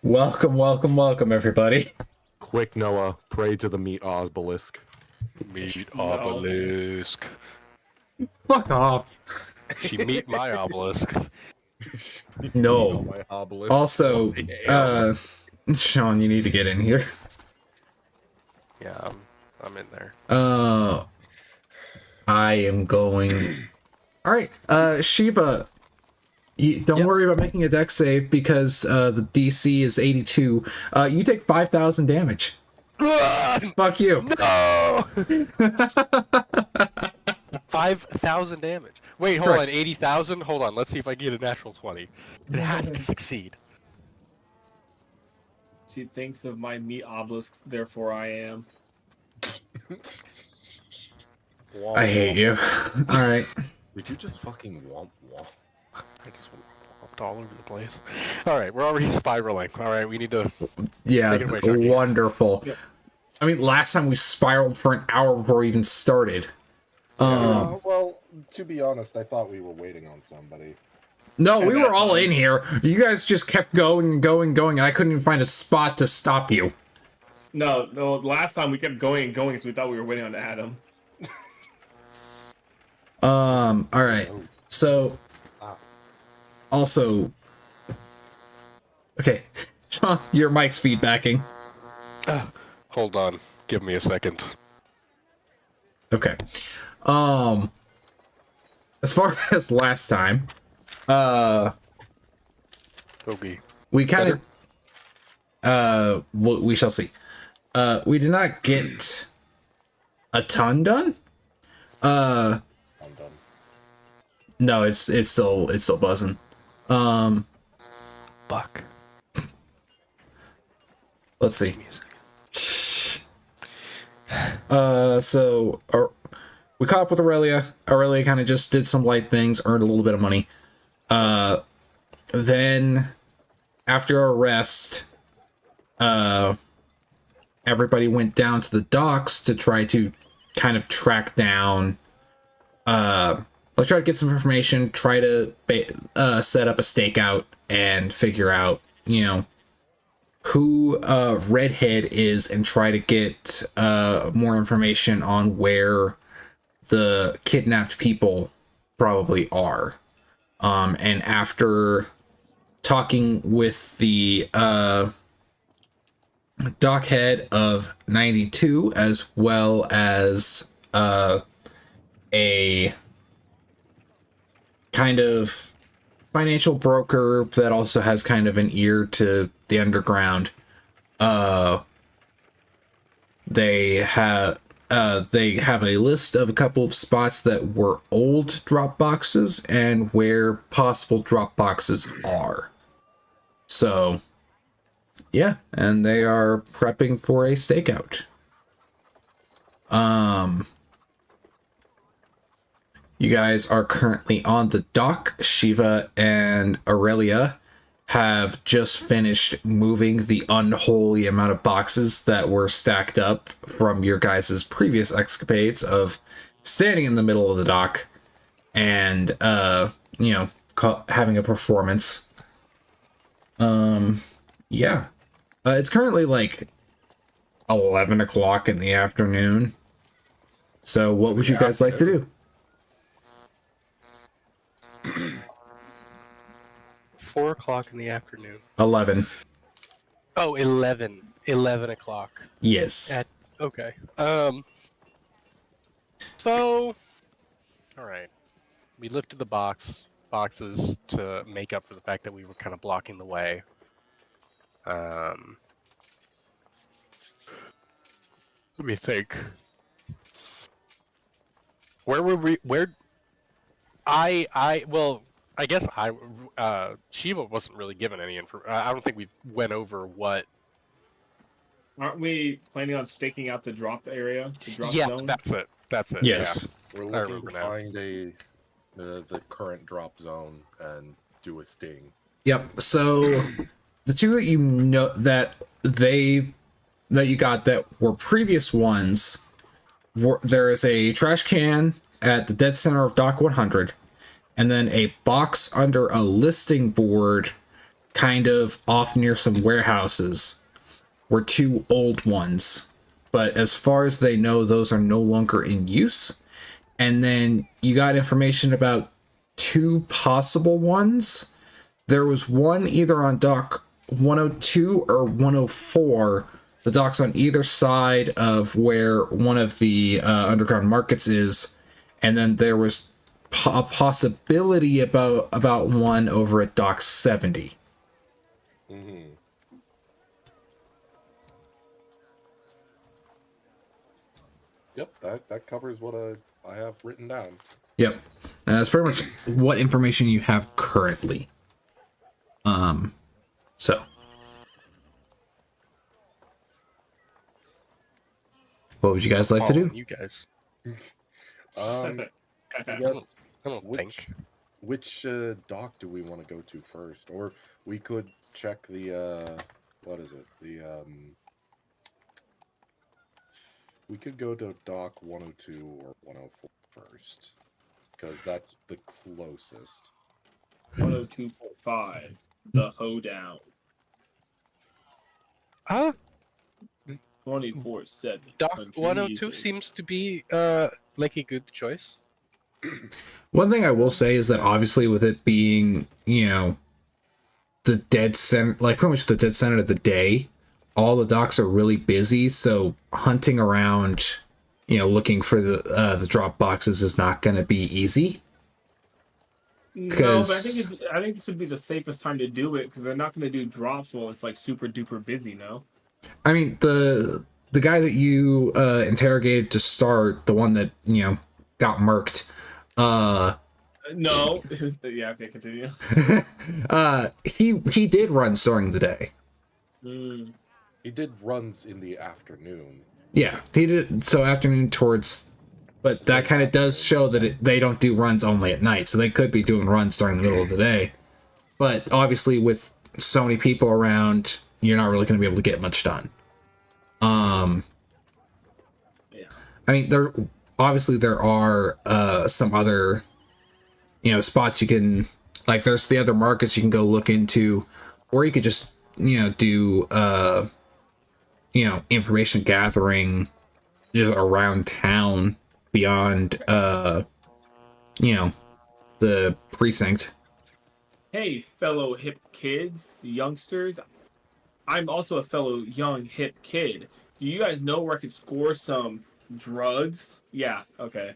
Welcome, everybody. Quick, Noah, pray to the meat obelisk. Meat No. obelisk. Fuck off. She meet my obelisk. No. My obelisk. Also, Sean, you need to get in here. Yeah, I'm in there. I am going. All right, Shiva. Don't worry about making a dex save because the DC is 82. You take 5,000 damage. Fuck you. No! 5,000 damage. Wait, hold on. 80,000? Hold on. Let's see if I get a natural 20. It has to succeed. She thinks of my meat obelisk, therefore I am. I hate you. All right. Did you just fucking womp womp? I just whomped all over the place. All right, we're already spiraling. All right, we need to. Yeah, take it away, Chucky. wonderful. Yep. I mean, last time we spiraled for an hour before we even started. Well, to be honest, I thought we were waiting on somebody. No, we At were that all time. in here. You guys just kept going and going, and I couldn't even find a spot to stop you. No, last time we kept going and going because we thought we were waiting on Adam. All right. So, also, okay, Sean, your mic's feedbacking. Hold on. Give me a second. Okay. As far as last time, Okay. we kind of, we shall see. We did not get a ton done. I'm done. No, it's still buzzing. Fuck. Let's see. So we caught up with Aurelia. Aurelia kind of just did some light things, earned a little bit of money. Then after our rest, everybody went down to the docks to try to kind of track down. Let's try to get some information. Try to set up a stakeout and figure out, who Redhead is, and try to get more information on where the kidnapped people probably are. And after talking with the dockhead of 92, as well as a kind of financial broker that also has kind of an ear to the underground, they have a list of a couple of spots that were old drop boxes and where possible drop boxes are. So yeah, and they are prepping for a stakeout. You guys are currently on the dock. Shiva and Aurelia have just finished moving the unholy amount of boxes that were stacked up from your guys' previous escapades of standing in the middle of the dock and, having a performance. Yeah. It's currently like 11 o'clock in the afternoon. So what would you guys like to do? 4 o'clock in the afternoon. 11. Oh, 11. 11 o'clock. Yes. Okay. So, all right. We lifted the boxes to make up for the fact that we were kind of blocking the way. Let me think. Where were we? I guess Shiva wasn't really given any info. I don't think we went over what. Aren't we planning on staking out the drop area? The drop Yeah, zone? that's it. That's it. Yes. We're I looking remember to now. find the current drop zone and do a sting. Yep. So the two that you know that you got that were previous ones there is a trash can at the dead center of Dock 100, and then a box under a listing board kind of off near some warehouses were two old ones, but as far as they know, those are no longer in use. And then you got information about two possible ones. There was one either on dock 102 or 104, the docks on either side of where one of the underground markets is, and then there was a possibility about one over at dock 70. Mm-hmm. Yep, that covers what I have written down. Yep, and that's pretty much what information you have currently. So what would you guys like to do? You guys. I I guess don't think. which dock do we want to go to first, or we could check the what is it? We could go to dock 102 or 104 first, because that's the closest. 102.5, the hoedown. 24/7. Doc 102 seems to be like a good choice. One thing I will say is that obviously with it being, the dead center, like pretty much the dead center of the day, all the docks are really busy, so hunting around, looking for the drop boxes is not going to be easy. No, but I think this would be the safest time to do it because they're not going to do drops while it's like super duper busy. No. I mean, the guy that you interrogated to start, the one that got murked. No. Yeah. Okay. Continue. He did runs during the day. He did runs in the afternoon. Yeah, he did. So afternoon towards, but that kind of does show that they don't do runs only at night. So they could be doing runs during the middle of the day. But obviously, with so many people around, you're not really going to be able to get much done. Yeah. I mean, there are some other, spots you can, like, there's the other markets you can go look into, or you could just, do, information gathering just around town beyond, the precinct. Hey, fellow hip kids, youngsters. I'm also a fellow young hip kid. Do you guys know where I could score some drugs? Yeah, okay.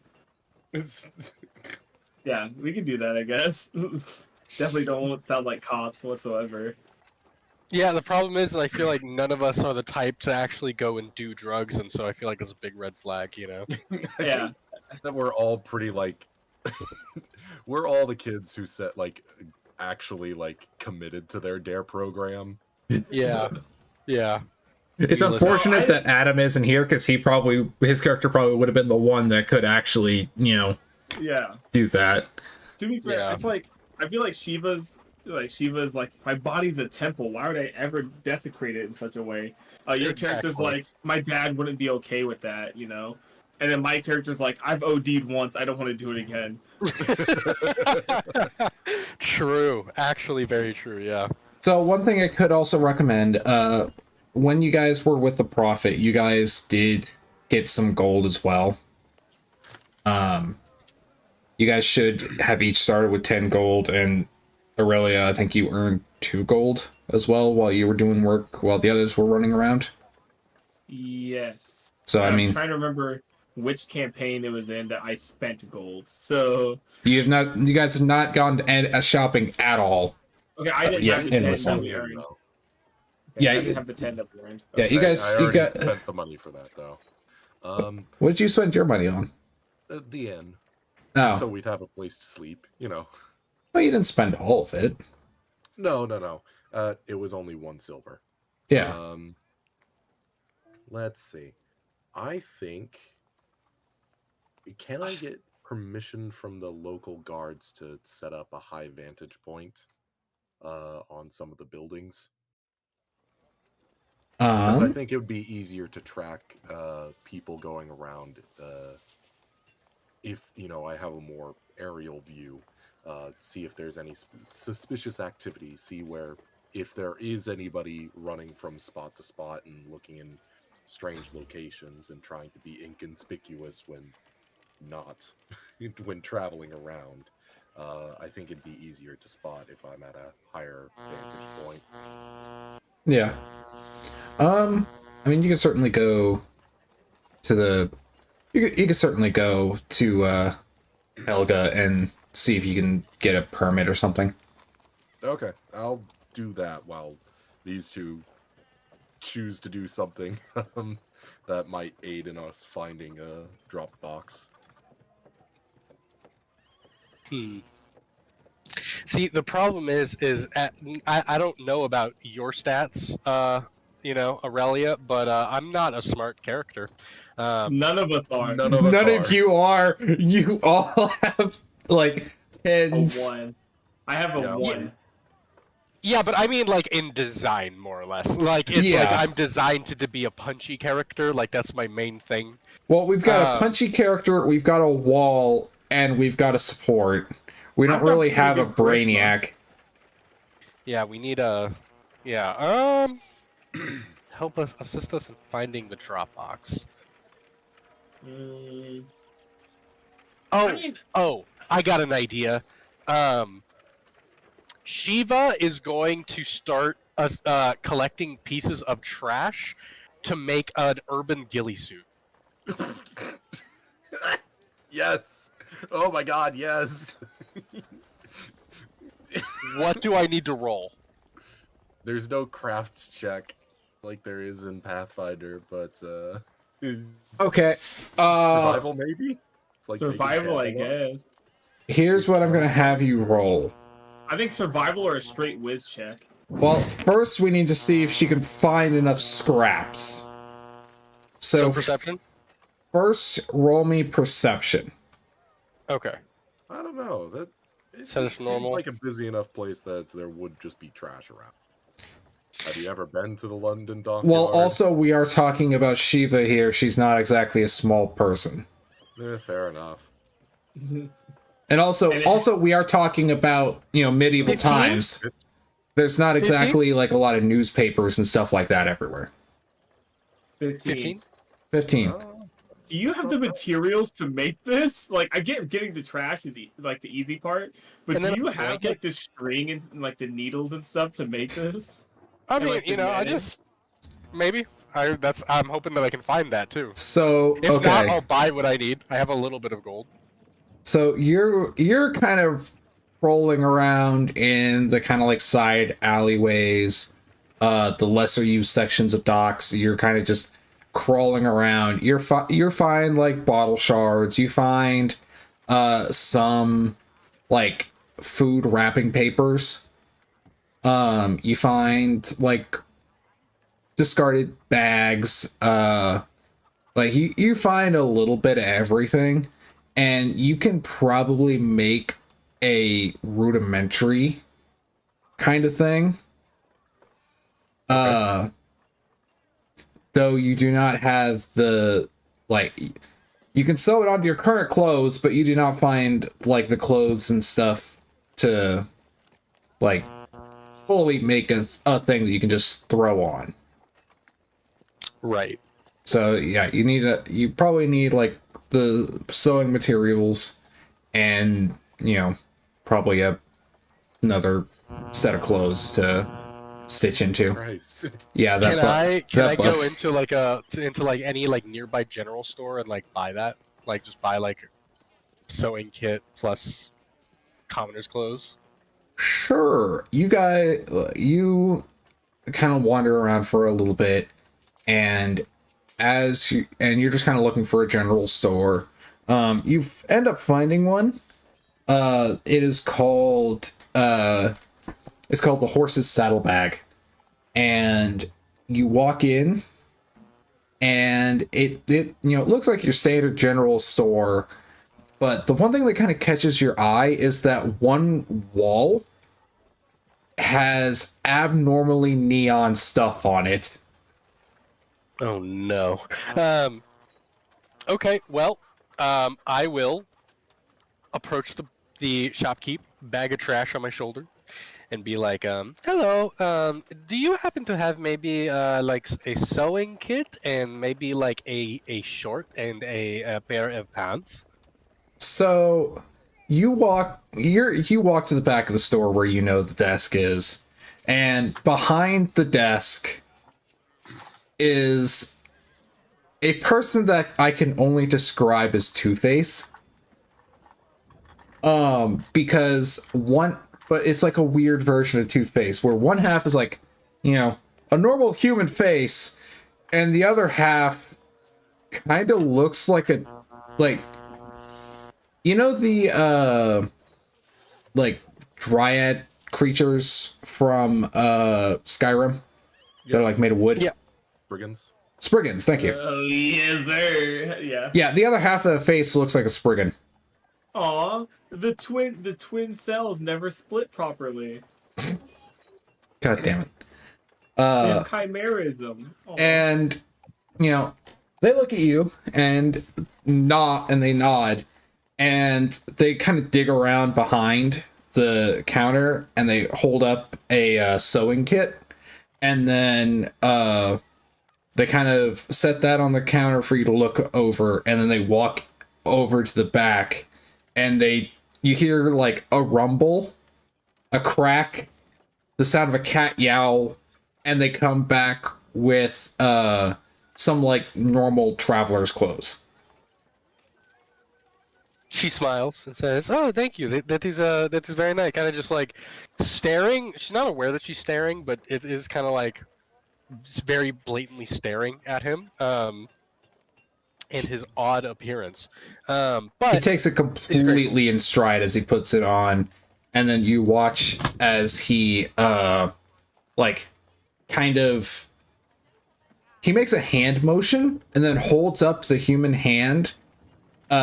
Yeah, we can do that, I guess. Definitely don't want to sound like cops whatsoever. Yeah, the problem is I feel like none of us are the type to actually go and do drugs, and so I feel like it's a big red flag, Yeah. That we're all pretty like we're all the kids who said like actually like committed to their dare program. Yeah. Yeah. It's unfortunate that Adam isn't here because his character probably would have been the one that could actually, Yeah. do that. To be fair, Yeah. it's like I feel like Shiva's like my body's a temple. Why would I ever desecrate it in such a way? Your character's like my dad wouldn't be okay with that, And then my character's like I've OD'd once. I don't want to do it again. True. Actually, very true. Yeah. So one thing I could also recommend, when you guys were with the Prophet, you guys did get some gold as well. You guys should have each started with 10 gold, and Aurelia, I think you earned 2 gold as well while you were doing work while the others were running around. Yes. So I'm trying to remember which campaign it was in that I spent gold. So you guys have not gone to shopping at all. Okay, I didn't have the 10 that we earned. Though. Okay, Yeah, I didn't have the 10 that we earned. Yeah, you guys, I already spent the money for that though. What did you spend your money on? The inn. Oh, So we'd have a place to sleep, well, you didn't spend all of it. No. It was only 1 silver. Yeah. Let's see. I think. Can I get permission from the local guards to set up a high vantage point on some of the buildings? 'Cause I think it would be easier to track people going around if I have a more aerial view. See if there's any suspicious activity. See where if there is anybody running from spot to spot and looking in strange locations and trying to be inconspicuous when not when traveling around, I think it'd be easier to spot if I'm at a higher vantage point. Yeah. I mean, you can certainly go to the. You could certainly go to Helga and see if you can get a permit or something. Okay, I'll do that while these two choose to do something that might aid in us finding a drop box. See, the problem is I don't know about your stats, Aurelia, but I'm not a smart character. None of us are. None of us None are. of you are. You all have like A tens. 1. I have a Yeah. 1. Yeah, but I mean, like, in design, more or less. Like, it's like Yeah. I'm designed to be a punchy character. Like, that's my main thing. Well, we've got a punchy character, we've got a wall, and we've got a support. We don't I've got really pretty have a good charisma. brainiac. Yeah, we need a... Yeah, assist us in finding the Dropbox. Mm, Oh, I mean, I got an idea. Shiva is going to start collecting pieces of trash to make an urban ghillie suit. Yes. Oh my god, yes. What do I need to roll? There's no crafts check like there is in Pathfinder, but Okay. survival maybe? It's like making survival, I camera. guess. Here's what I'm gonna have you roll. I think survival or a straight whiz check. Well, first we need to see if she can find enough scraps. So Perception? first, roll me perception. Okay. I don't know. That it Set us seems normal. like a busy enough place that there would just be trash around. Have you ever been to the London Dockyard? Well, also we are talking about Shiva here. She's not exactly a small person. Fair enough. And also we are talking about, medieval 15? times. There's not exactly like a lot of newspapers and stuff like that everywhere. 15. 15. Do you have the materials to make this? Like, I get getting the trash is like the easy part, but And do then you a have blanket? like the string and like the needles and stuff to make this? I And, mean, like, the I netting? just maybe I'm hoping that I can find that too. So, If okay. not, I'll buy what I need. I have a little bit of gold. So you're kind of rolling around in the kind of like side alleyways, the lesser used sections of docks. You're kind of just crawling around. You find like bottle shards. You find some like food wrapping papers. You find like discarded bags. Like you find a little bit of everything. And you can probably make a rudimentary kind of thing. Though you do not have the, like, you can sew it onto your current clothes, but you do not find, like, the clothes and stuff to, like, fully make a thing that you can just throw on. Right. So, yeah, you probably need, like, the sewing materials and probably another set of clothes to stitch into. Christ. Yeah, that Can I go bus. into any like nearby general store and like buy that? Like just buy like sewing kit plus commoner's clothes? Sure. You kind of wander around for a little bit, and you're just kind of looking for a general store. You end up finding one. It is called the Horse's Saddlebag, and you walk in, and it looks like your standard general store, but the one thing that kind of catches your eye is that one wall has abnormally neon stuff on it. Oh no. Okay, well, I will approach the shopkeep, bag of trash on my shoulder, and be like, hello, do you happen to have maybe like a sewing kit and maybe like a short and a pair of pants? So you walk to the back of the store where you know the desk is, and behind the desk is a person that I can only describe as Two-Face. Because but it's like a weird version of Two-Face where one half is like, a normal human face, and the other half kind of looks like the like dryad creatures from Skyrim. They're like made of wood. Yeah. Brigands. Spriggans, thank you. Oh, yes, sir. Yeah. Yeah, the other half of the face looks like a Spriggan. Aw, the twin cells never split properly. God damn it. They have chimerism. Aw. And they look at you and they nod, and they kind of dig around behind the counter and they hold up a sewing kit, and then they kind of set that on the counter for you to look over, and then they walk over to the back, and you hear like a rumble, a crack, the sound of a cat yowl, and they come back with some like normal traveler's clothes. She smiles and says, "Oh, thank you. That is very nice." Kind of just like staring. She's not aware that she's staring, but it is kind of like it's very blatantly staring at him. And his odd appearance. But He takes it completely in stride as he puts it on, and then you watch as he he makes a hand motion and then holds up the human hand he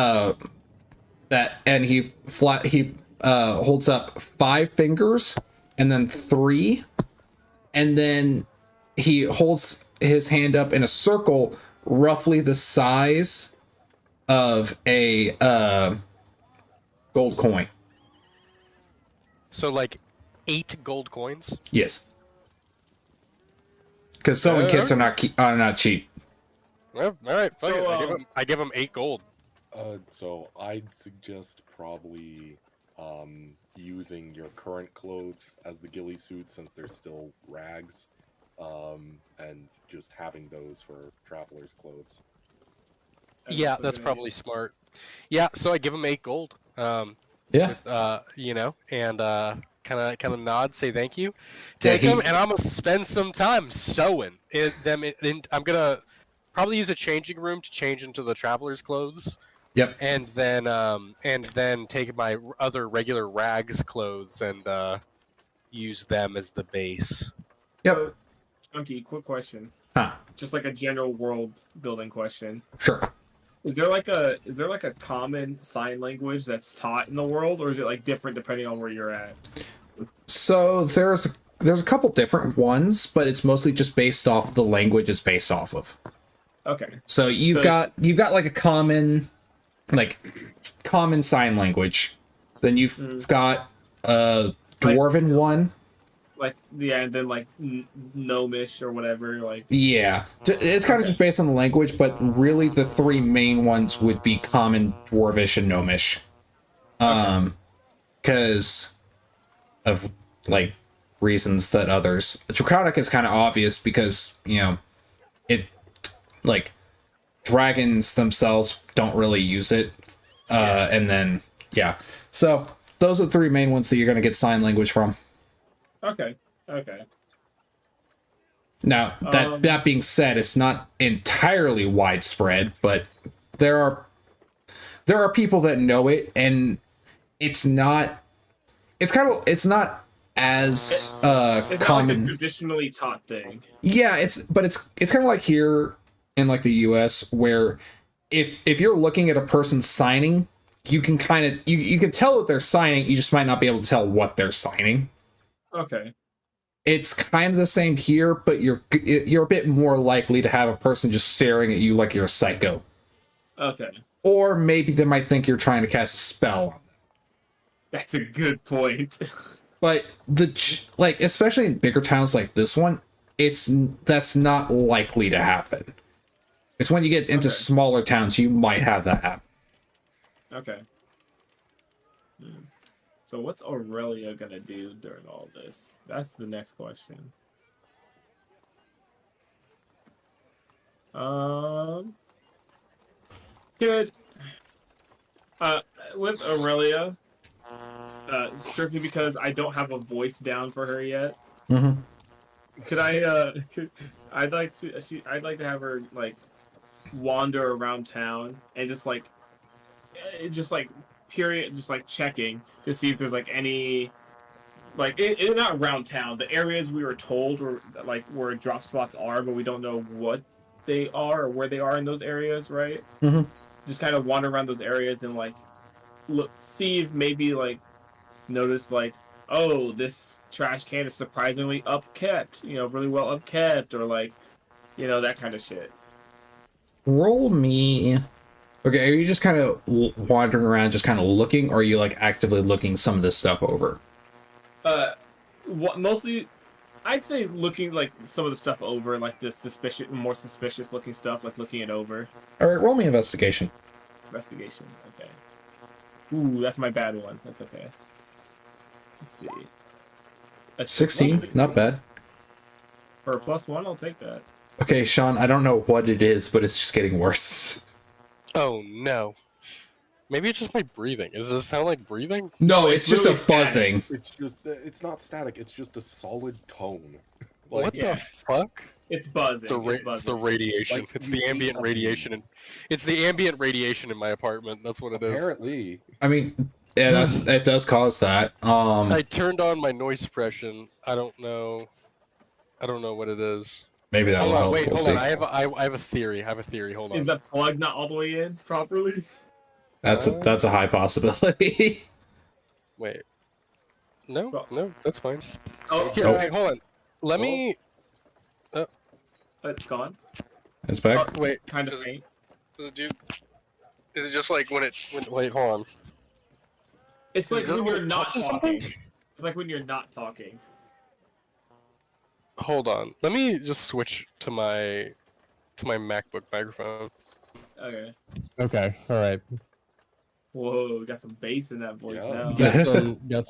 holds up 5 fingers and then 3, and then he holds his hand up in a circle roughly the size of a gold coin. So like 8 gold coins. Yes. Because sewing kits are not cheap. Well, all right, fuck So, it. I give him 8 gold. So I'd suggest probably using your current clothes as the ghillie suit, since they're still rags, and just having those for traveler's clothes. Yeah, that's probably smart. Yeah, so I give him 8 gold. Yeah. With, and kind of nod, say thank you, Yeah, take them, and I'm gonna spend some time sewing them. I'm gonna probably use a changing room to change into the traveler's clothes. Yep. And then take my other regular rags clothes and use them as the base. Yep. Chunky, quick question. Huh. Just like a general world building question. Sure. Is there like a common sign language that's taught in the world, or is it like different depending on where you're at? So there's a couple different ones, but it's mostly just based off the language it's based off of. Okay. So you've got like a common sign language. Then you've got a dwarven one. Like, yeah, and then like gnomish or whatever. Like, Yeah, it's kind of just based on the language, but really the 3 main ones would be common, dwarvish, and gnomish. Because of like reasons that others. Draconic is kind of obvious because it like dragons themselves don't really use it, and then so those are the 3 main ones that you're going to get sign language from. Okay. Now, that being said, it's not entirely widespread, but there are people that know it, and it's not as It's common. not like a traditionally taught thing. Yeah, it's kind of like here in like the US, where if you're looking at a person signing, you can kind of you can tell that they're signing, you just might not be able to tell what they're signing. Okay. It's kind of the same here, but you're a bit more likely to have a person just staring at you like you're a psycho. Okay. Or maybe they might think you're trying to cast a spell. That's a good point. But like, especially in bigger towns like this one, that's not likely to happen. It's when you get into smaller towns you might have that happen. Okay. So what's Aurelia gonna do during all this? That's the next question. Good. With Aurelia, strictly because I don't have a voice down for her yet. Mm-hmm. Could I? I'd like to have her like wander around town and just like checking to see if there's like any like not around town. The areas we were told were like where drop spots are, but we don't know what they are or where they are in those areas, right? Mm-hmm. Just kind of wander around those areas and like look, see if maybe like notice like, oh, this trash can is surprisingly upkept, really well upkept, or like, that kind of shit. Roll me. Okay, are you just kind of wandering around, just kind of looking, or are you like actively looking some of this stuff over? Mostly, I'd say looking like some of the stuff over, like the more suspicious looking stuff, like looking it over. All right, roll me investigation. Investigation, okay. Ooh, that's my bad one. That's okay. Let's see. That's 16, not bad. For a +1, I'll take that. Okay, Sean, I don't know what it is, but it's just getting worse. Oh no. Maybe it's just my breathing. Does it sound like breathing? No, it's just really a buzzing. It's not static. It's just a solid tone. What the fuck? It's buzzing. It's the radiation. Like, it's the ambient radiation, and it's the ambient radiation in my apartment. That's what it is. Apparently. I mean, yeah, it does cause that. I turned on my noise suppression. I don't know what it is. Maybe that'll help. Wait, We'll hold see. on. I have a theory. Hold on. Is the plug not all the way in properly? That's a high possibility. Wait. No, that's fine. Oh, Here, wait, hold on. Let me. It's gone. It's back. Wait. Kind of faint. Does it do? Is it just like when? Wait, hold on. It's like when you're not touches talking. something? It's like when you're not talking. Hold on. Let me just switch to my MacBook microphone. Okay. Okay. All right. Whoa, we got some bass in that voice now.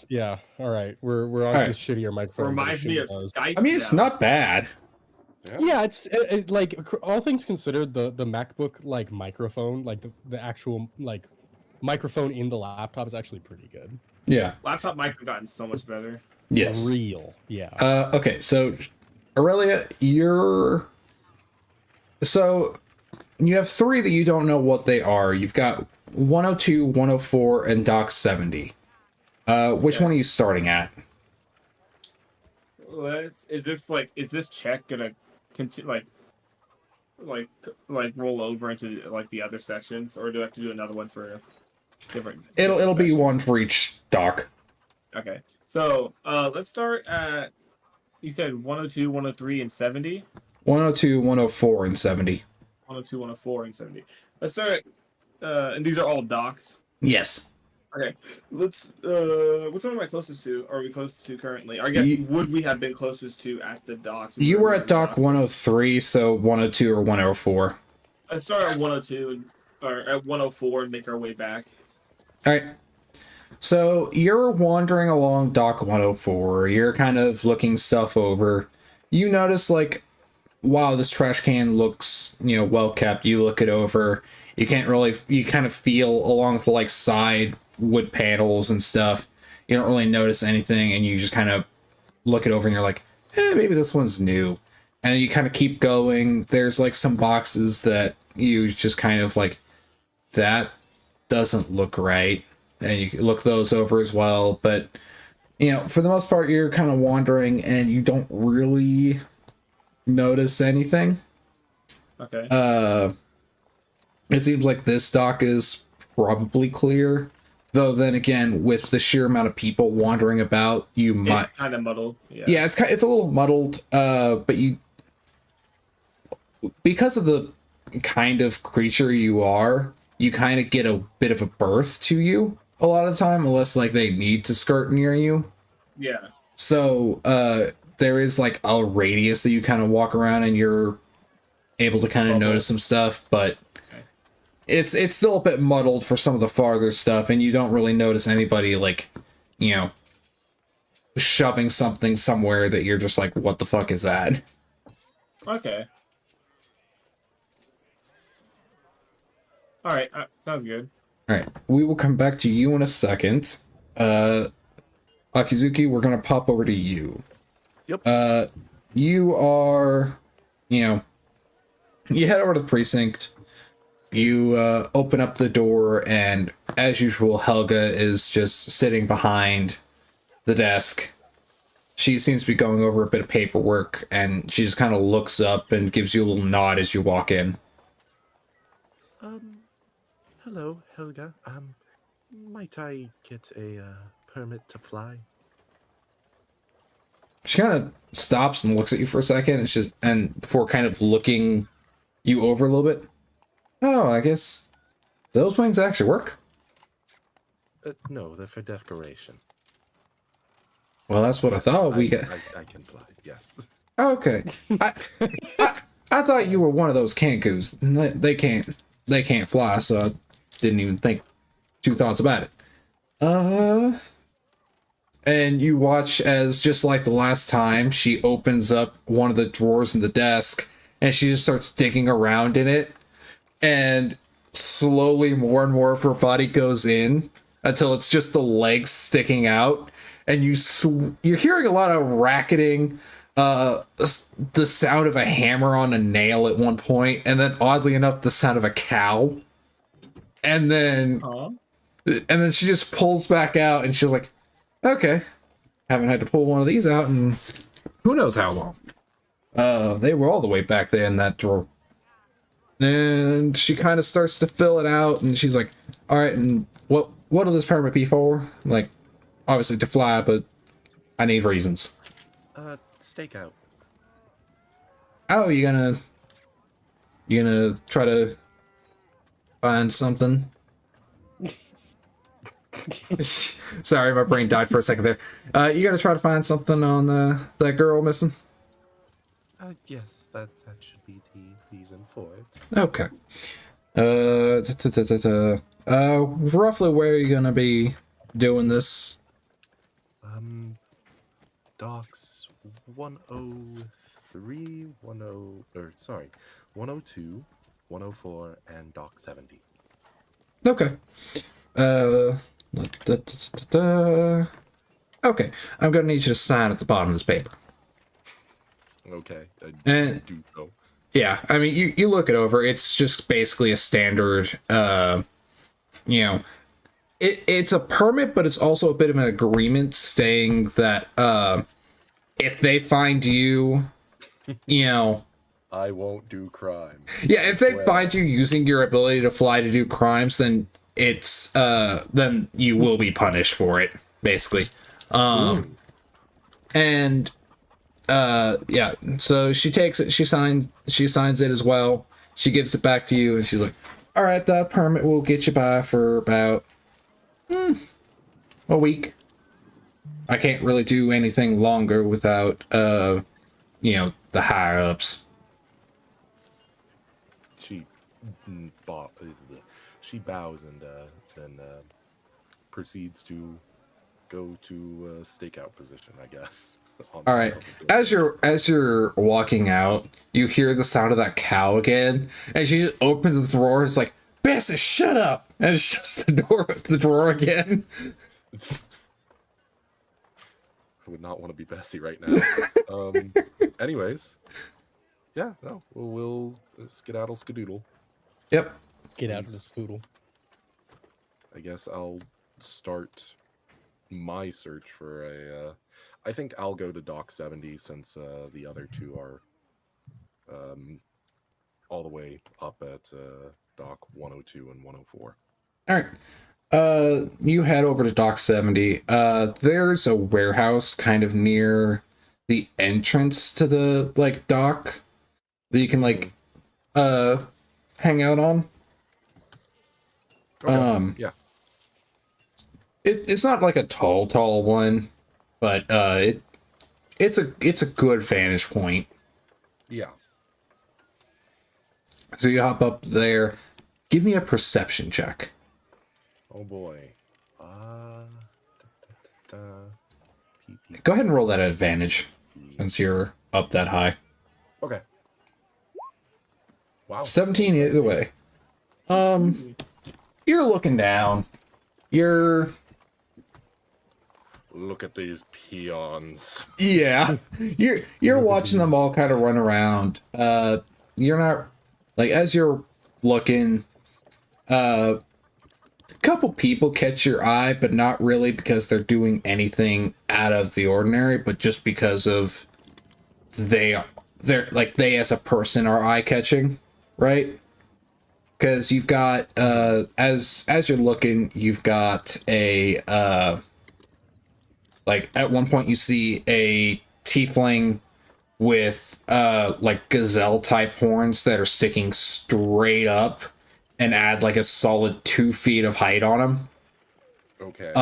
Yeah. All right. We're on All right. this shittier microphone. Reminds me of Shitty Skype. I mean, it's now. not bad. Yeah, it's like all things considered, the MacBook like microphone, like the actual like microphone in the laptop is actually pretty good. Yeah. Laptop mics have gotten so much better. Yes. Real. Yeah. Okay, so Aurelia, so you have 3 that you don't know what they are. You've got 102, 104, and Doc 70. Which one are you starting at? Is this check gonna continue like roll over into like the other sections, or do I have to do another one for different? It'll be sections? one for each Doc. Okay, so let's start at, you said 102, 103, and 70. 102, 104, and 70. 102, 104, and 70. Let's start. And these are all docs. Yes. Okay, let's. Which one am I closest to? Are we closest to currently? I guess would we have been closest to at the docks? You were at Doc 103, so 102 or 104. Let's start at 102 or at 104 and make our way back. All right. So you're wandering along Dock 104. You're kind of looking stuff over. You notice, like, wow, this trash can looks, well kept. You look it over. You kind of feel along the like side wood panels and stuff. You don't really notice anything, and you just kind of look it over and you're like, maybe this one's new. And then you kind of keep going. There's like some boxes that you just kind of like, that doesn't look right. And you look those over as well. But, for the most part, you're kind of wandering and you don't really notice anything. Okay. It seems like this dock is probably clear. Though then again, with the sheer amount of people wandering about, you might... It's kind of muddled. Yeah, it's a little muddled, but because of the kind of creature you are, you kind of get a bit of a berth to you a lot of the time, unless like they need to skirt near you. Yeah. So there is like a radius that you kind of walk around and you're able to kind of notice some stuff, but Okay. it's still a bit muddled for some of the farther stuff, and you don't really notice anybody like, you know, shoving something somewhere that you're just like, what the fuck is that? Okay. All right. Sounds good. All right, we will come back to you in a second. Akizuki, we're gonna pop over to you. Yep. You are, you know, you head over to the precinct. You open up the door, and as usual, Helga is just sitting behind the desk. She seems to be going over a bit of paperwork, and she just kind of looks up and gives you a little nod as you walk in. Hello, Helga. Might I get a permit to fly? She kind of stops and looks at you for a second, and before kind of looking you over a little bit. Oh, I guess those wings actually work. No, they're for decoration. Well, that's what I thought. We got. I can fly. Yes. Okay. I thought you were one of those Cancoos. They can't fly, so I didn't even think two thoughts about it. And you watch as, just like the last time, she opens up one of the drawers in the desk, and she just starts digging around in it, and slowly more and more of her body goes in until it's just the legs sticking out, and you're hearing a lot of racketing, the sound of a hammer on a nail at one point, and then oddly enough the sound of a cow, and then she just pulls back out, and she's like, okay, haven't had to pull one of these out in who knows how long. They were all the way back there in that drawer. And she kind of starts to fill it out, and she's like, all right, and what will this permit be for? Like, obviously to fly, but I need reasons. Stakeout. Oh, you gonna try to find something? Sorry, my brain died for a second there. You gonna try to find something on that girl missing? Yes, that should be the reason for it. Okay. Roughly where are you gonna be doing this? Docks 103, 102, 104, and Dock 70. Okay. Okay. I'm gonna need you to sign at the bottom of this paper. Okay, And do so. yeah, I mean, you look it over. It's just basically a standard, you know, it's a permit, but it's also a bit of an agreement stating that if they find you, you know, I won't do crime. yeah, if they find you using your ability to fly to do crimes, then it's then you will be punished for it, basically. And yeah, so she takes it, she signs it as well. She gives it back to you, and she's like, all right, that permit will get you by for about a week. I can't really do anything longer without you know, the higher ups. She bows and then proceeds to go to a stakeout position, I guess. All right. As you're walking out, you hear the sound of that cow again, and she just opens the drawer. It's like, Bessie, shut up, and shuts the drawer again. I would not want to be Bessie right now. Anyways, yeah, no, we'll skedaddle skadoodle. Yep. Get out of the poodle. I guess I'll start my search for a. I think I'll go to Dock 70 since the other two are all the way up at Dock 102 and 104. All right. You head over to Dock 70. There's a warehouse kind of near the entrance to the like dock that you can like hang out on. Okay. Yeah. It's not like a tall one, but it's a good vantage point. Yeah. So you hop up there. Give me a perception check. Oh boy. Da, da, da. Go ahead and roll that at advantage since you're up that high. Okay. Wow. 17 either way. You're looking down. You're Look at these peons. yeah. You're watching them all kind of run around. You're not like as you're looking, a couple people catch your eye, but not really because they're doing anything out of the ordinary, but just because of they're like they as a person are eye catching, right? Because you've got as you're looking, you've got a like at one point you see a tiefling with like gazelle type horns that are sticking straight up and add like a solid 2 feet of height on them. Okay.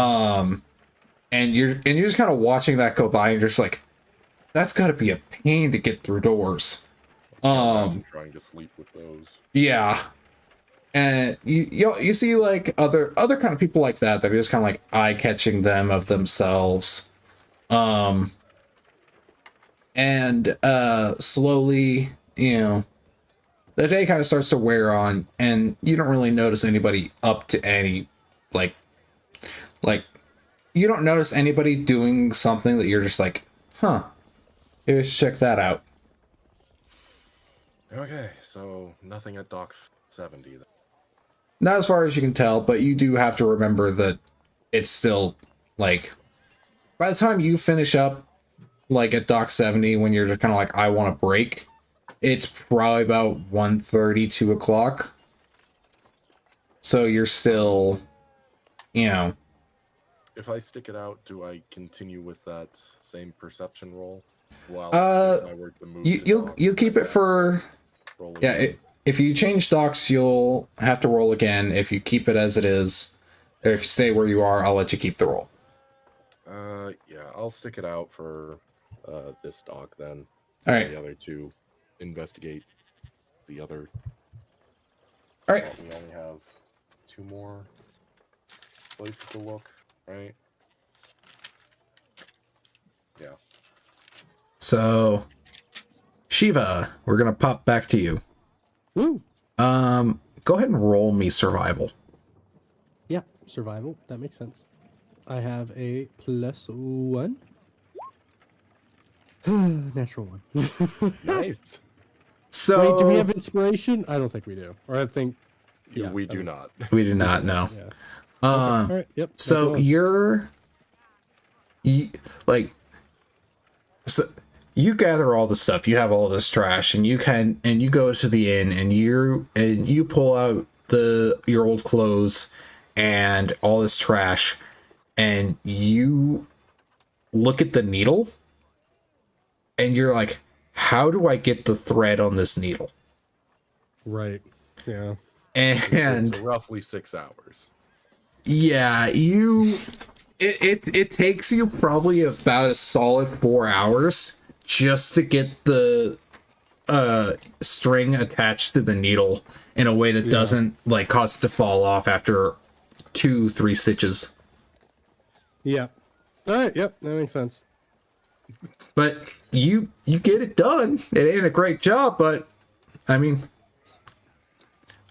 And you're just kind of watching that go by and you're just like, that's got to be a pain to get through doors. I'm trying to sleep with those. Yeah. And you see like other kind of people like that are just kind of like eye catching them of themselves. And slowly, you know, the day kind of starts to wear on and you don't really notice anybody up to any like you don't notice anybody doing something that you're just like, huh, maybe let's check that out. Okay, so nothing at Dock 70 then. Not as far as you can tell, but you do have to remember that it's still like by the time you finish up like at Dock 70 when you're just kind of like I want to break, it's probably about 1:30, 2 o'clock. So you're still, you know. If I stick it out, do I continue with that same perception roll? While if I were to move to You'll Docks, keep I'd it for have to roll yeah. again. If you change docks, you'll have to roll again. If you keep it as it is, or if you stay where you are, I'll let you keep the roll. Yeah, I'll stick it out for this dock then. All right. The other two investigate the other. All right. We only have 2 more places to look, right? Yeah. So, Shiva, we're gonna pop back to you. Woo! Go ahead and roll me survival. Yeah, survival. That makes sense. I have a +1. Natural 1. Nice. Wait, So do we have inspiration? I don't think we do. Or I think yeah, we do not. we do not know. Yeah. Um, All right. Yep. so natural one. so you gather all the stuff. You have all this trash, and you go to the inn, and you pull out your old clothes and all this trash, and you look at the needle, and you're like, how do I get the thread on this needle? Right. Yeah. And It's roughly 6 hours. yeah, it takes you probably about a solid 4 hours just to get the string attached to the needle in a way that doesn't like cause it to fall off after 2-3 stitches. Yeah. All right. Yep. That makes sense. But you get it done. It ain't a great job, but I mean,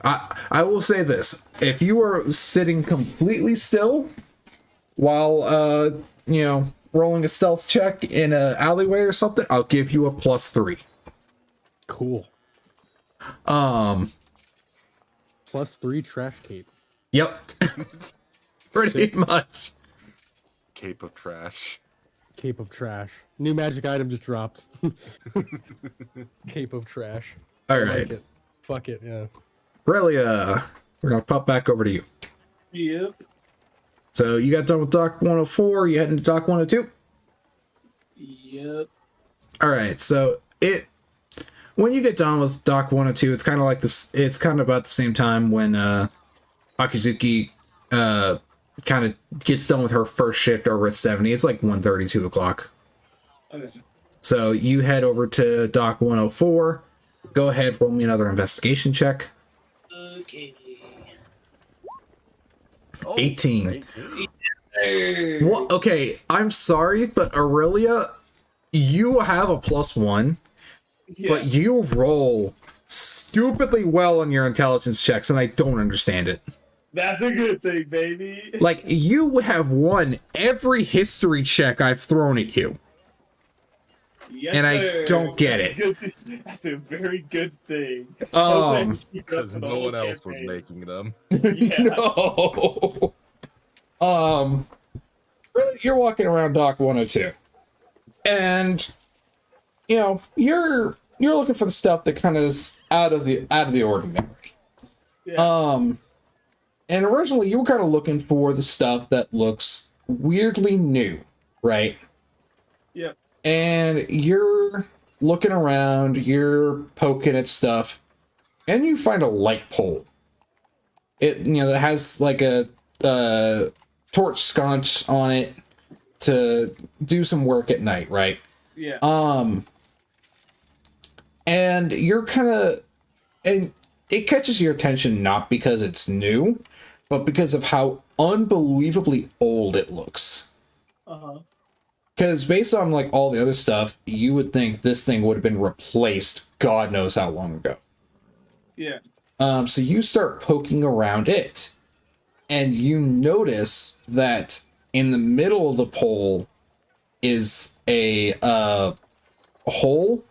I will say this: if you were sitting completely still while rolling a stealth check in an alleyway or something, I'll give you a +3. Cool. +3 trash cape. Yep. Pretty Sick. much. Cape of trash. Cape of trash. New magic item just dropped. Cape of trash. All I right. like it. Fuck it. Yeah. Relia, we're gonna pop back over to you. Yep. So you got done with Dock 104. You heading to Dock 102? Yep. All right. So when you get done with Dock 102, it's kind of like this. It's kind of about the same time when Akizuki kind of gets done with her first shift over at 70. It's like 1:30, 2 o'clock. Okay. So you head over to Dock 104. Go ahead, roll me another investigation check. Okay. Oh, 18. 18. What? Okay, I'm sorry, but Aurelia, you have a +1, Yeah. but you roll stupidly well on your intelligence checks, and I don't understand it. That's a good thing, baby. Like, you have won every history check I've thrown at you. Yes, and I sir. don't get That's it. a good thing. That's a very good thing. Because no one else was making them. Yeah. No. Really, you're walking around Dock 102, and you know you're looking for the stuff that kind of is out of the ordinary. Yeah. And originally you were kind of looking for the stuff that looks weirdly new, right? Yep. And you're looking around, you're poking at stuff, and you find a light pole. It, you know, that has like a torch sconce on it to do some work at night, right? Yeah. And you're kind of, and it catches your attention not because it's new, but because of how unbelievably old it looks. Uh-huh. Because based on like all the other stuff, you would think this thing would have been replaced God knows how long ago. Yeah. So you start poking around it, and you notice that in the middle of the pole is a hole.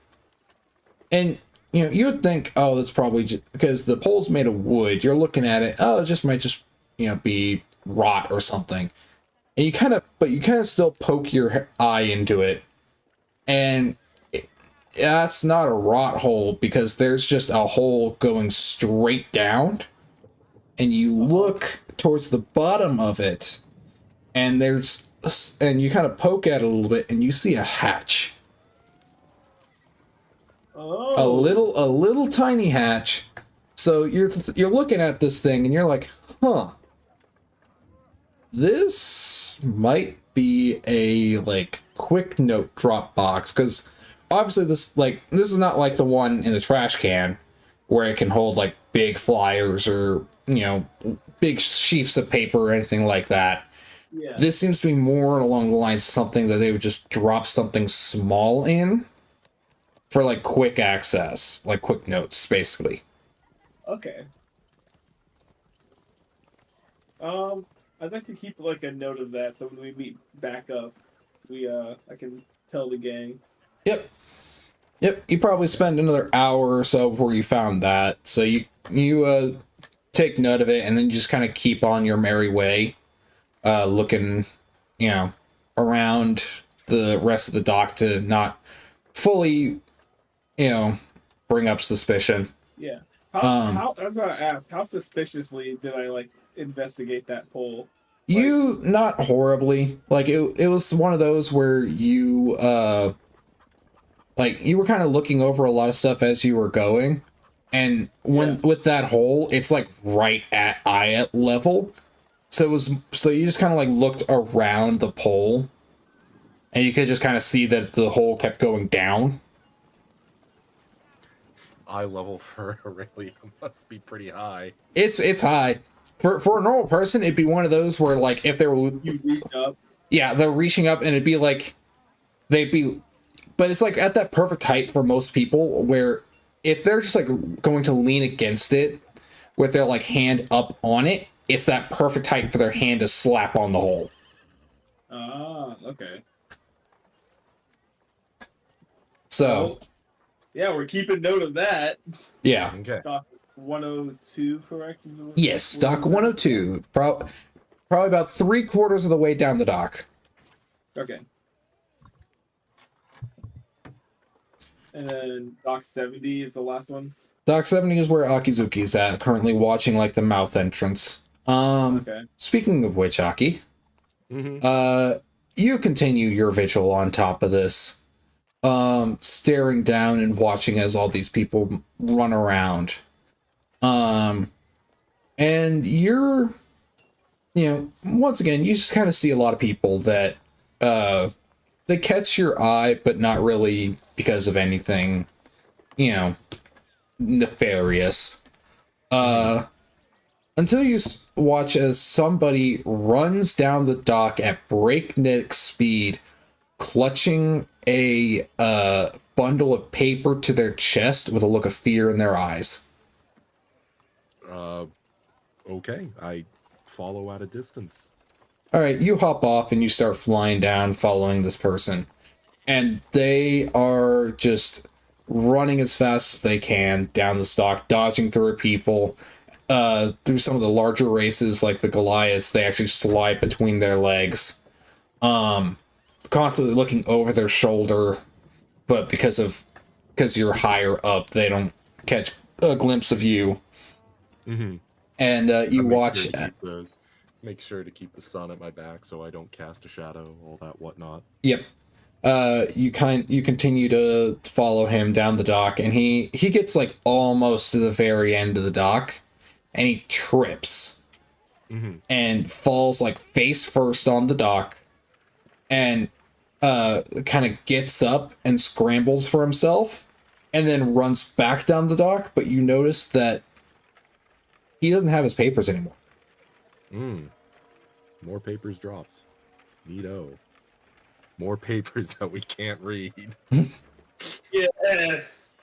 And you know, you would think, oh, that's probably just because the pole's made of wood. You're looking at it, oh, it just might just, you know, be rot or something. And you kind of still poke your eye into it, and that's not a rot hole because there's just a hole going straight down, and you look towards the bottom of it, and you kind of poke at it a little bit, and you see a hatch. Oh. A little tiny hatch. So you're looking at this thing and you're like, huh, this might be a like quick note drop box, because obviously this is not like the one in the trash can where it can hold like big flyers or, you know, big sheafs of paper or anything like that. Yeah. This seems to be more along the lines of something that they would just drop something small in for like quick access, like quick notes, basically. Okay. I'd like to keep like a note of that so when we meet back up, I can tell the gang. Yep. You probably spend another hour or so before you found that. So you take note of it, and then you just kind of keep on your merry way, looking, you know, around the rest of the dock to not fully, you know, bring up suspicion. Yeah. How I was about to ask, how suspiciously did I like investigate that pole? You not horribly. Like it was one of those where you like you were kind of looking over a lot of stuff as you were going, and with that hole, it's like right at eye level. So you just kind of like looked around the pole, and you could just kind of see that the hole kept going down. Eye level for Aurelia must be pretty high. It's high. For a normal person, it'd be one of those where like if they were You reach up. yeah, they're reaching up and it'd be like but it's like at that perfect height for most people where if they're just like going to lean against it with their like hand up on it, it's that perfect height for their hand to slap on the hole. Ah, okay. So, Yeah, we're keeping note of that. yeah. Okay. Dock 102, correct? Yes, dock 102. Probably about 3/4 of the way down the dock. Okay. And then dock 70 is the last one. Dock 70 is where Akizuki's at, currently watching like the mouth entrance. Okay. Speaking of which, Aki, Mm-hmm. you continue your vigil on top of this, staring down and watching as all these people run around. And you're once again, you just kind of see a lot of people that they catch your eye, but not really because of anything, nefarious. Until you watch as somebody runs down the dock at breakneck speed, clutching a bundle of paper to their chest with a look of fear in their eyes. Okay, I follow at a distance. All right, you hop off and you start flying down, following this person. And they are just running as fast as they can down the dock, dodging through people. Through some of the larger races, like the Goliaths, they actually slide between their legs. Constantly looking over their shoulder, but because you're higher up, they don't catch a glimpse of you. Mm-hmm. And you watch. Make sure to keep the sun at my back so I don't cast a shadow, all that whatnot. Yep. You continue to follow him down the dock, and he gets like almost to the very end of the dock, and he trips and falls like face first on the dock, and kind of gets up and scrambles for himself, and then runs back down the dock. But you notice that he doesn't have his papers anymore. More papers dropped. Neato. More papers that we can't read. Yes.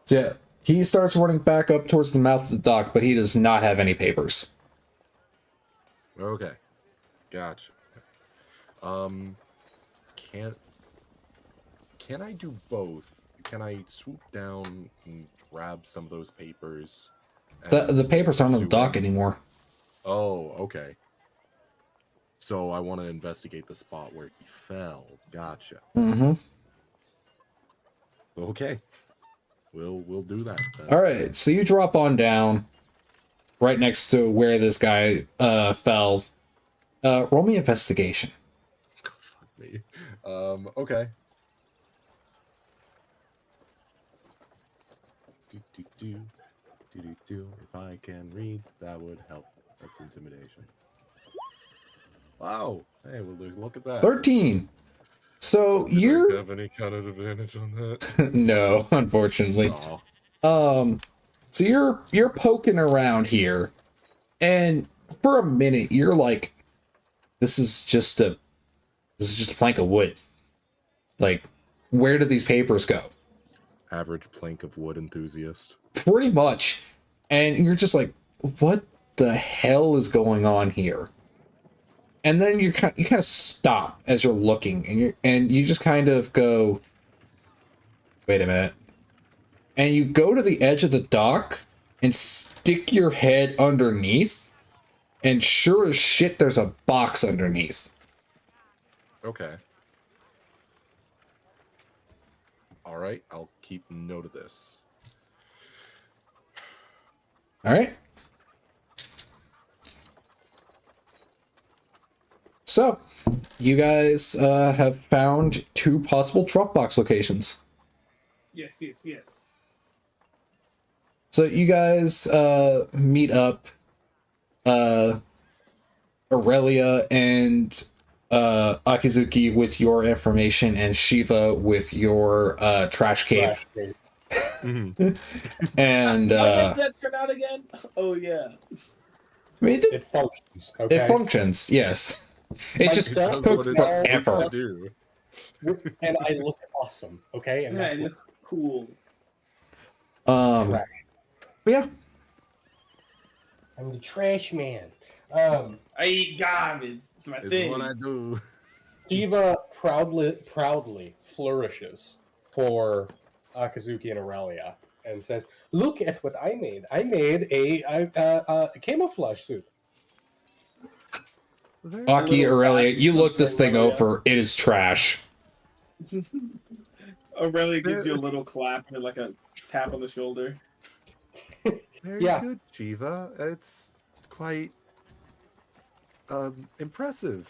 So yeah, he starts running back up towards the mouth of the dock, but he does not have any papers. Okay. Gotcha. Can I do both? Can I swoop down and grab some of those papers? The papers aren't on the dock anymore. Oh, okay. So I want to investigate the spot where he fell. Gotcha. Mm-hmm. Okay. We'll do that then. All right, so you drop on down right next to where this guy fell. Roll me investigation. Fuck me. Okay. If I can read, that would help. That's intimidation. Wow. Hey, well, look at that. 13. So Do you're you have any kind of advantage on that? no, unfortunately. Aw. So you're poking around here, and for a minute you're like, this is just a plank of wood. Like, where did these papers go? Average plank of wood enthusiast. Pretty much. And you're just like, what the hell is going on here? And then you kind of stop as you're looking, and you just kind of go, wait a minute. And you go to the edge of the dock and stick your head underneath, and sure as shit, there's a box underneath. Okay. All right, I'll keep note of this. All right. So, you guys have found 2 possible drop box locations. Yes. So you guys meet up, Aurelia and Akizuki with your information, and Shiva with your trash cape. And How did that turn out again? Oh yeah. I mean, It functions. Okay. it functions, yes. It My just stuff took what it's forever. to do. And I look awesome. Okay. And Yeah, that's it what looks cool. But yeah, I'm the trash man. I eat garbage. It's my It's thing. what I do. Shiva proudly flourishes for Akazuki and Aurelia and says, "Look at what I made. I made a camouflage suit." Aki, Aurelia, you look this thing over. It is trash. Aurelia gives you a little clap and like a tap on the shoulder. Very Yeah. good, Shiva. It's quite impressive.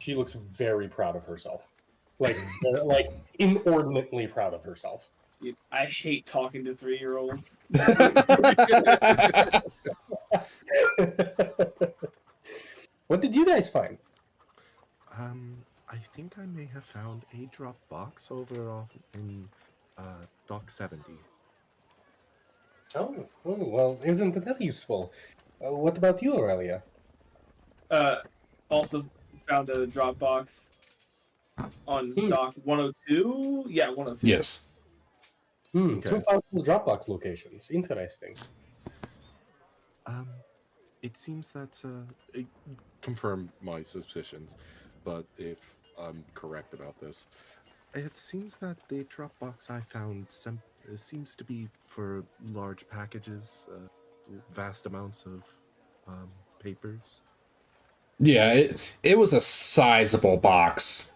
She looks very proud of herself, like inordinately proud of herself. I hate talking to 3-year-olds. What did you guys find? I think I may have found a drop box over off in Dock 70. Oh, well, isn't that useful? What about you, Aurelia? Also found a Dropbox on Hmm. dock 102. Yeah, 102. Yes. Okay. 2 possible Dropbox locations. Interesting. It seems that it confirmed my suspicions, but if I'm correct about this, it seems that the Dropbox I found seems to be for large packages, vast amounts of papers. Yeah, it was a sizable box.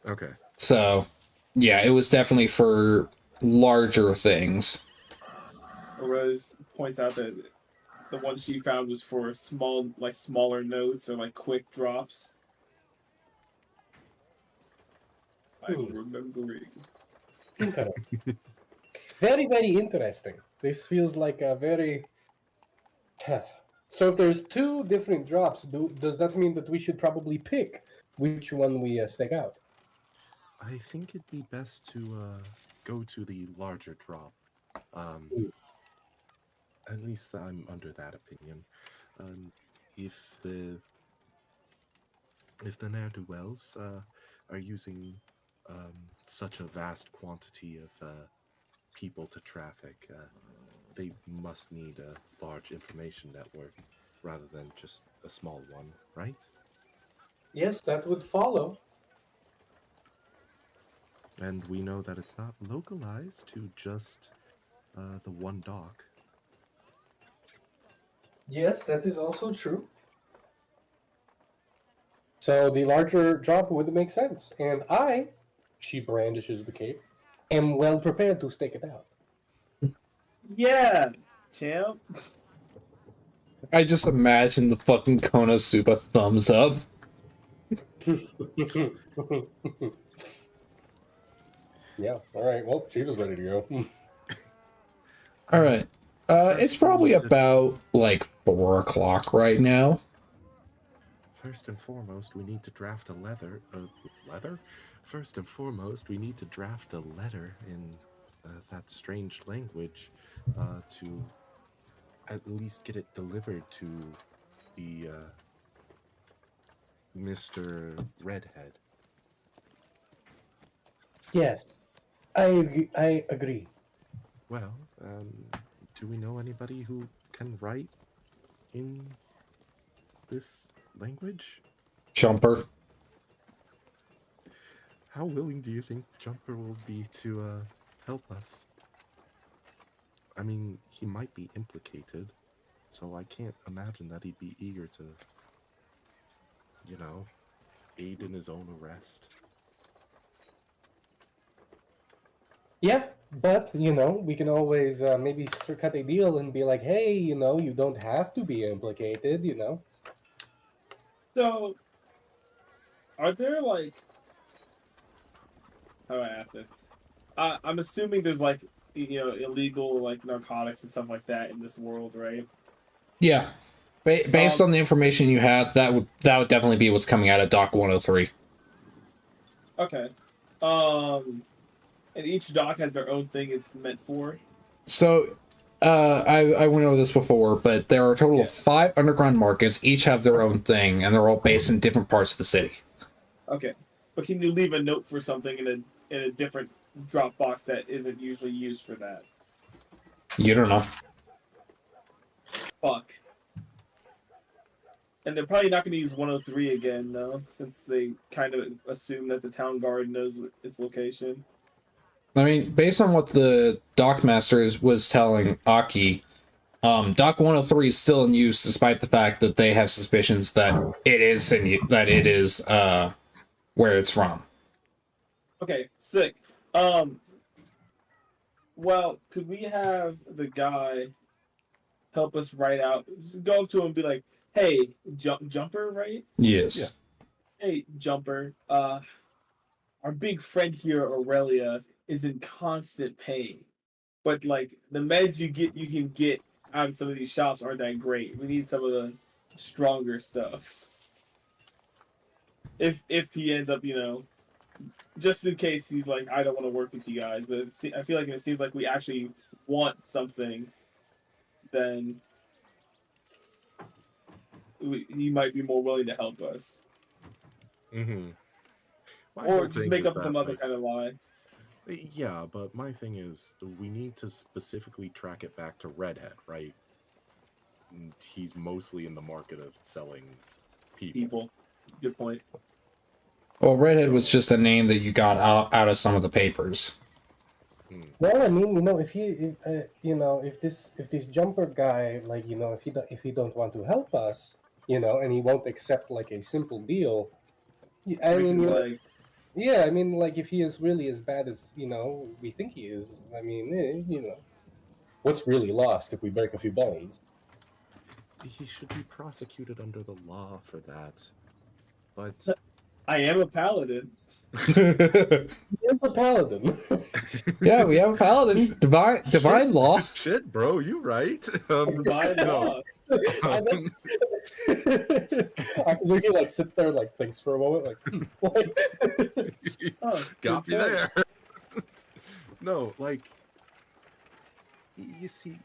Okay. So, yeah, it was definitely for larger things. Rose points out that the one she found was for smaller notes or like quick drops. I'm remembering. Interesting. Very, very interesting. This feels like a very... So if there's 2 different drops, does that mean that we should probably pick which one we stake out? I think it'd be best to go to the larger drop. At least I'm under that opinion. If the ne'er-do-wells are using such a vast quantity of people to traffic, they must need a large information network rather than just a small one, right? Yes, that would follow. And we know that it's not localized to just the one dock. Yes, that is also true. So the larger drop would make sense. And she brandishes the cape, am well prepared to stake it out. Yeah, champ. I just imagine the fucking Konosuba thumbs up. Yeah, alright, well, she was ready to go. Alright. It's probably about like 4 o'clock right now. First and foremost, we need to draft a letter. Letter? First and foremost, we need to draft a letter in that strange language to at least get it delivered to the Mr. Redhead. Yes, I agree. Well, do we know anybody who can write in this language? Jumper. How willing do you think Jumper will be to help us? I mean, he might be implicated, so I can't imagine that he'd be eager to, aid in his own arrest. Yeah, but, we can always maybe cut a deal and be like, hey, you don't have to be implicated, So, are there like? How do I ask this? I'm assuming there's like illegal like narcotics and stuff like that in this world, right? Yeah. Based on the information you have, that would definitely be what's coming out of Dock 103. Okay. And each dock has their own thing it's meant for. So, I went over this before, but there are a total of 5 underground markets. Each have their own thing, and they're all based in different parts of the city. Okay, but can you leave a note for something in a different drop box that isn't usually used for that? You don't know. Fuck. And they're probably not going to use 103 again, no, since they kind of assume that the town guard knows its location. I mean, based on what the dockmaster was telling Aki, Dock 103 is still in use, despite the fact that they have suspicions that it is where it's from. Okay, sick. Well, could we have the guy help us write out? Go up to him and be like, "Hey, Jumper, right? Yes. Yeah. Hey, Jumper. Our big friend here, Aurelia, is in constant pain. But like the meds you can get out of some of these shops aren't that great. We need some of the stronger stuff. If he ends up, just in case he's like, I don't want to work with you guys, but I feel like if it seems like we actually want something, then he might be more willing to help us. Mm-hmm. Or just make up some other kind of lie. Yeah, but my thing is, we need to specifically track it back to Redhead, right? He's mostly in the market of selling people. Good point. Well, Redhead was just a name that you got out of some of the papers. Well, I mean, if this jumper guy, like, if he don't want to help us, and he won't accept like a simple deal, I mean, yeah, I mean, like, if he is really as bad as we think he is, I mean, what's really lost if we break a few bones? He should be prosecuted under the law for that. But I am a paladin. He is a paladin. Yeah, we have a paladin. Divine law. Shit, bro, you right. Divine law. Akazuki like sits there, like thinks for a moment, like what? Got me there. No, like, you see,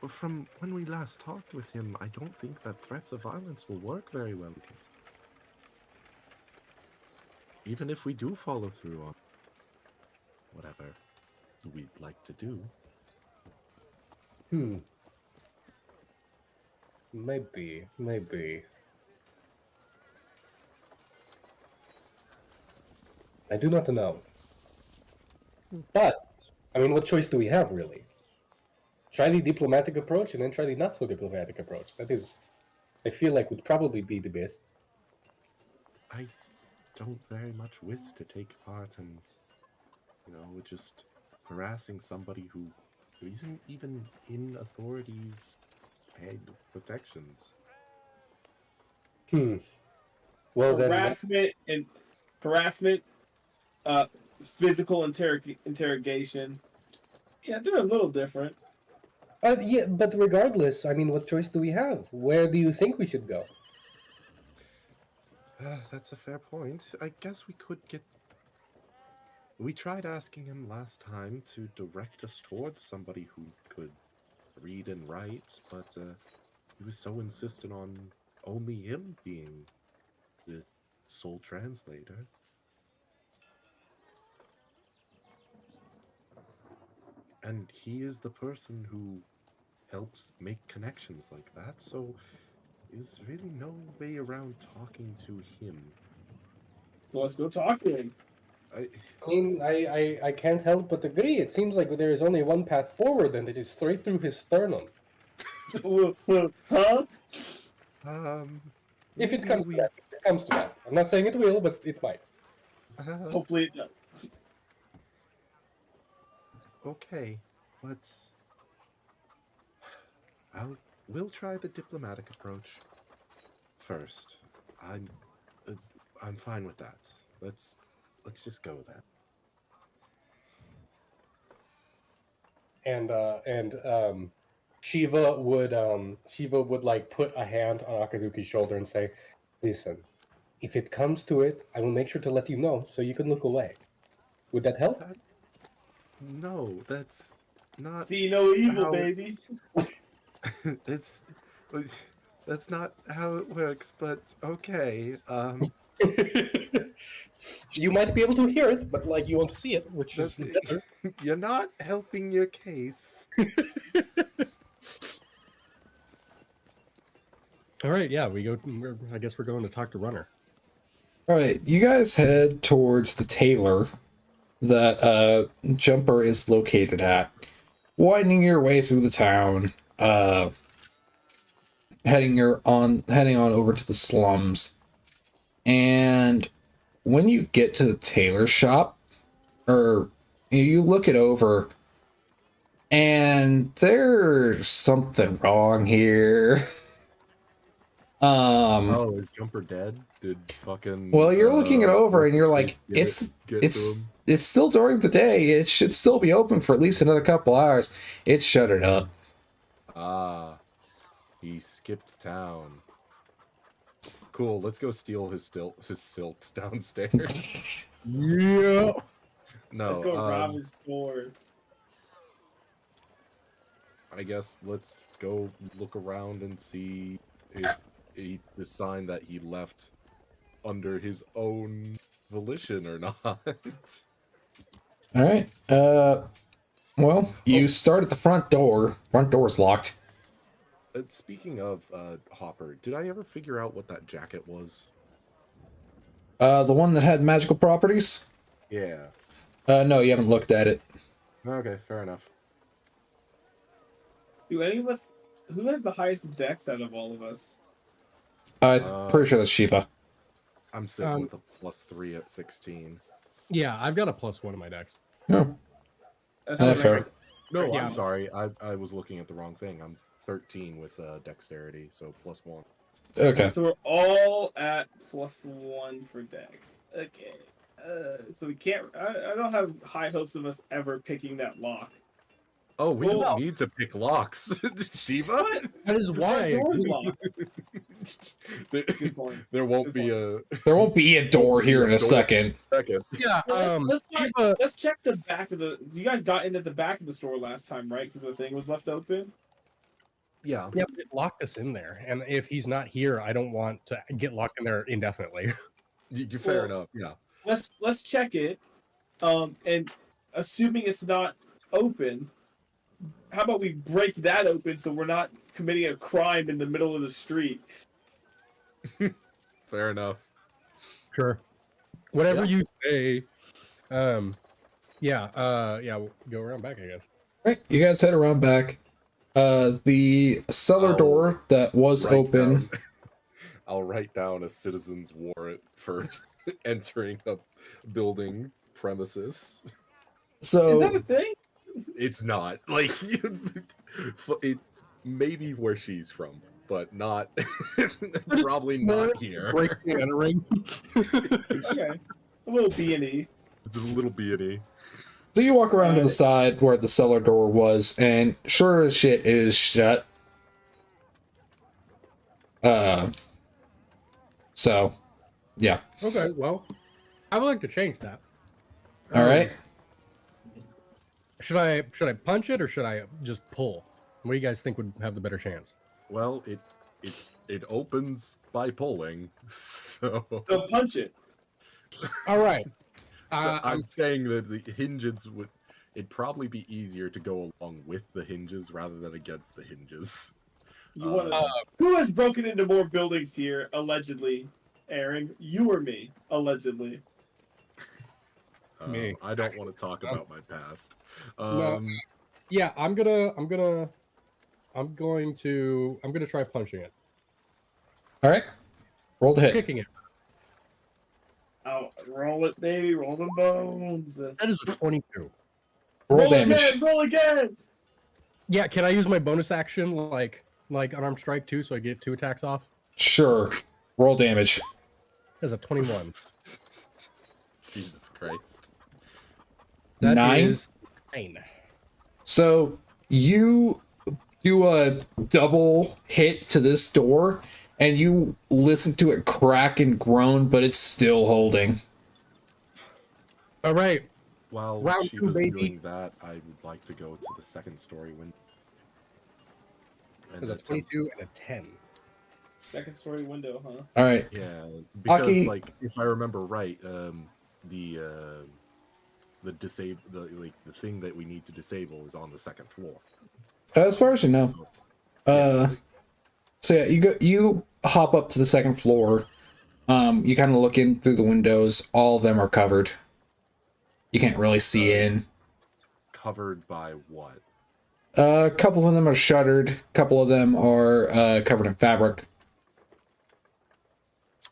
from when we last talked with him, I don't think that threats of violence will work very well against him. Even if we do follow through on whatever we'd like to do. Maybe. I do not know. But, I mean, what choice do we have, really? Try the diplomatic approach and then try the not-so-diplomatic approach. That is, I feel like, would probably be the best. I don't very much wish to take part in, just harassing somebody who isn't even in authorities' paid protections. Well, harassment, physical interrogation. Yeah, they're a little different. Yeah, but regardless, I mean, what choice do we have? Where do you think we should go? That's a fair point. I guess we could get... We tried asking him last time to direct us towards somebody who could read and write, but he was so insistent on only him being the sole translator. And he is the person who helps make connections like that, so there's really no way around talking to him. So let's go talk to him. I mean, I can't help but agree. It seems like there is only one path forward, and it is straight through his sternum. Huh? If it comes to that. I'm not saying it will, but it might. Hopefully it does. Okay, but we'll try the diplomatic approach first. I'm fine with that. Let's just go then. And Shiva would like put a hand on Akazuki's shoulder and say, "Listen, if it comes to it, I will make sure to let you know so you can look away. Would that help?" No, that's not. See no evil, how... baby. That's not how it works. But okay. You might be able to hear it, but like you want to see it, which is better. You're not helping your case. All right, yeah, I guess we're going to talk to Runner. All right, you guys head towards the tailor that Jumper is located at, winding your way through the town, heading on over to the slums. And when you get to the tailor shop, or you look it over, and there's something wrong here. Oh, is Jumper dead? Did fucking... Well, you're looking it over, and you're like, it's still during the day. It should still be open for at least another couple hours. It's shuttered up. Ah, he skipped town. Cool, let's go steal his silks downstairs. Yeah. Let's No, go rob his store. I guess let's go look around and see if it's a sign that he left under his own volition or not. All right. Well, you start at the front door. Front door's locked. Speaking of Hopper, did I ever figure out what that jacket was? The one that had magical properties? Yeah. No, you haven't looked at it. Okay, fair enough. Do any of us? Who has the highest dex out of all of us? Pretty sure that's Shiva. I'm sitting with a +3 at 16. Yeah, I've got a +1 in my dex. No, That's that's fair. No, Yeah. I'm sorry. I was looking at the wrong thing. I'm 13 with dexterity, so +1. Okay. So we're all at +1 for dex. Okay. So we can't. I don't have high hopes of us ever picking that lock. Oh, we Well- don't need to pick locks, Shiva. What? That is The front why. door's locked. there, Good point. there won't Good be point. a There won't be a door here in a second. second. Yeah. Let's check the back of the. You guys got into the back of the store last time, right? Because the thing was left open. Yeah. Yeah, but it locked us in there, and if he's not here, I don't want to get locked in there indefinitely. Fair Well- enough. Yeah. Let's check it. And assuming it's not open, how about we break that open so we're not committing a crime in the middle of the street? Fair enough. Sure. Whatever Yeah. you say. Yeah. We'll go around back, I guess. Right, you guys head around back. The cellar I'll door that was write open. down- I'll write down a citizen's warrant for entering a building premises. Is that So a thing? It's not like it maybe where she's from, but not probably not here. Breaking and entering. Okay. A little B&E. It's a little B&E. So you walk around to the side where the cellar door was, and sure as shit, it is shut. So, yeah. Okay, well, I would like to change that. All right. Should I punch it or should I just pull? What do you guys think would have the better chance? Well, it opens by pulling, so So punch it. All right. I'm saying that the hinges would. It'd probably be easier to go along with the hinges rather than against the hinges. You wanna, who has broken into more buildings here, allegedly? Aaron, you or me, allegedly. Me. I don't want to talk about my past. No. Yeah, I'm gonna try punching it, All right. Roll the hit. kicking it. Oh, roll it, baby, roll the bones. That is a 22. Roll damage. Again, roll again. Yeah, can I use my bonus action like unarmed strike too, so I get 2 attacks off? Sure. Roll damage. That's a 21. Jesus Christ. That 9? is 9. So you do a double hit to this door, and you listen to it crack and groan, but it's still holding. All right. While Round she 2, was baby. doing that, I would like to go to the second story window. There's a 22 and a 10. Second story window, huh? All right. Yeah, because Aki- like if I remember right, the thing that we need to disable is on the second floor. As far as you know. So yeah, you hop up to the second floor. You kind of look in through the windows. All of them are covered. You can't really see in. Covered by what? A couple of them are shuttered. A couple of them are covered in fabric.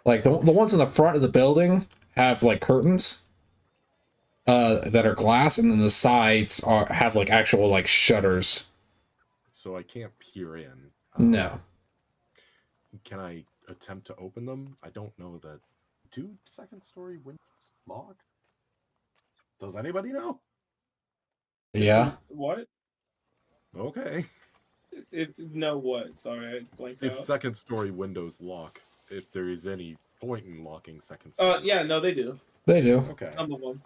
Like the ones in the front of the building have like curtains that are glass, and then the sides have like actual like shutters. So I can't peer in. No. Can I attempt to open them? I don't know that. Do second story windows lock? Does anybody know? Yeah. What? Okay. No, what? Sorry, I blanked If out. second story windows lock, if there is any point in locking second story. Yeah, no, they do. They do. Okay. Some of them.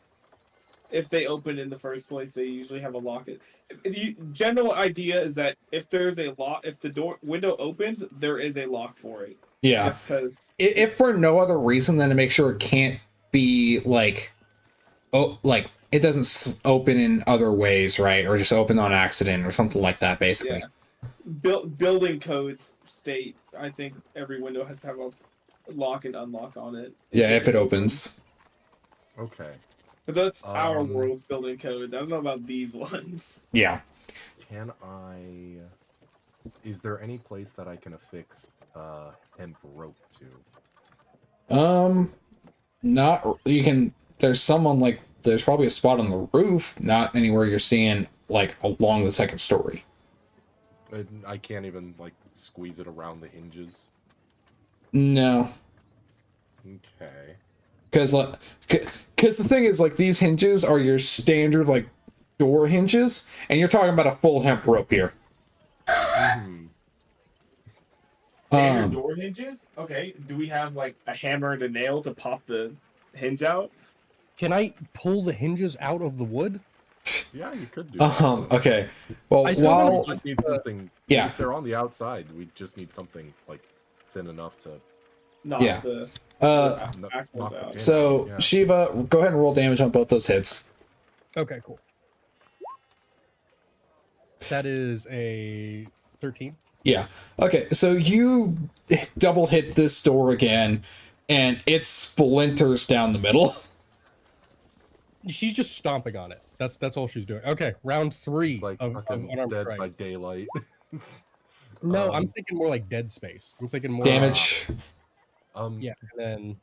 If they open in the first place, they usually have a lock. The general idea is that if there's a lock, if the window opens, there is a lock for it. Yeah. Just because. If for no other reason than to make sure it can't be like, oh, like it doesn't open in other ways, right? Or just open on accident or something like that, basically. Yeah. Building codes state, I think every window has to have a lock and unlock on it. Yeah, if it opens. Okay. But that's our world's building codes. I don't know about these ones. Yeah. Can I? Is there any place that I can affix hemp rope to? Not you can. There's someone like there's probably a spot on the roof, not anywhere you're seeing like along the second story. I can't even like squeeze it around the hinges. No. Okay. Because the thing is, like, these hinges are your standard, like, door hinges, and you're talking about a full hemp rope here. Standard door hinges? Okay. Do we have, like, a hammer and a nail to pop the hinge out? Can I pull the hinges out of the wood? Yeah, you could do. That. Okay. Well, I still while We just need something. yeah. If they're on the outside, we just need something like thin enough to. Knock Yeah. the axles knock the out. pin so yeah. Shiva, go ahead and roll damage on both those hits. Okay, cool. That is a 13. Yeah. Okay. So you double hit this door again, and it splinters down the middle. She's just stomping on it. That's all she's doing. Okay, round 3 It's like of fucking unarmed Dead strike. by Daylight. No, I'm thinking more like Dead Space. I'm thinking more Damage. Yeah, and then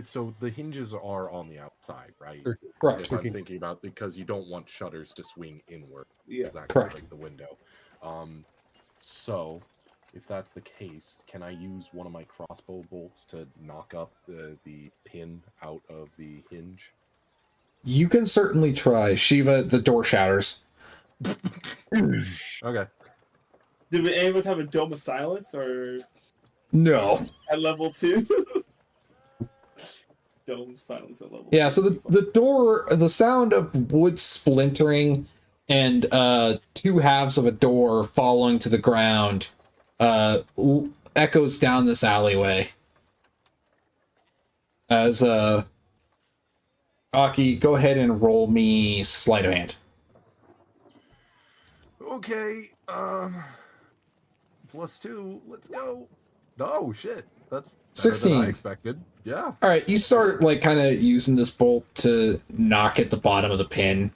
So the hinges are on the outside, right? 13. Correct. If I'm thinking about because you don't want shutters to swing inward. Yeah. Exactly Correct. like the window. So if that's the case, can I use one of my crossbow bolts to knock up the pin out of the hinge? You can certainly try. Shiva, the door shatters. Okay. Did any of us have a Dome of Silence or No. at level 2? Dome of Silence at level Yeah, 2. so the door, the sound of wood splintering and two halves of a door falling to the ground echoes down this alleyway. As Aki, go ahead and roll me sleight of hand. Okay. +2. Let's go. Oh shit. That's better 16. than I expected. Yeah. All right, you start like kind of using this bolt to knock at the bottom of the pin.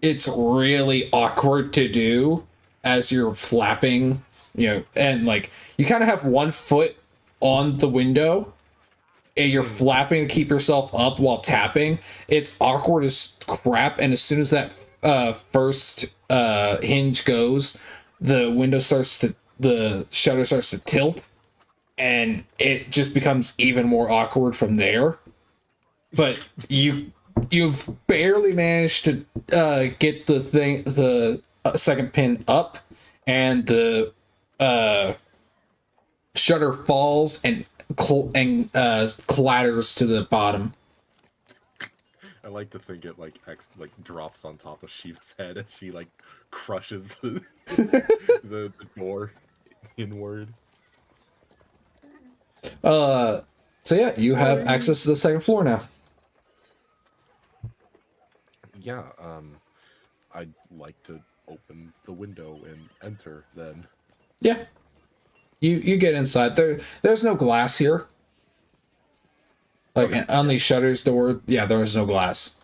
It's really awkward to do as you're flapping, and like you kind of have one foot on the window and you're flapping to keep yourself up while tapping. It's awkward as crap, and as soon as that first hinge goes, the shutter starts to tilt, and it just becomes even more awkward from there. But you've barely managed to get the second pin up, and the shutter falls and clatters to the bottom. I like to think it like drops on top of Shiva's head as she like crushes the the door inward. So yeah, you have access to the second floor now. Yeah, I'd like to open the window and enter then. Yeah. You get inside. There's no glass here. Like on these shutters door, yeah, there is no glass.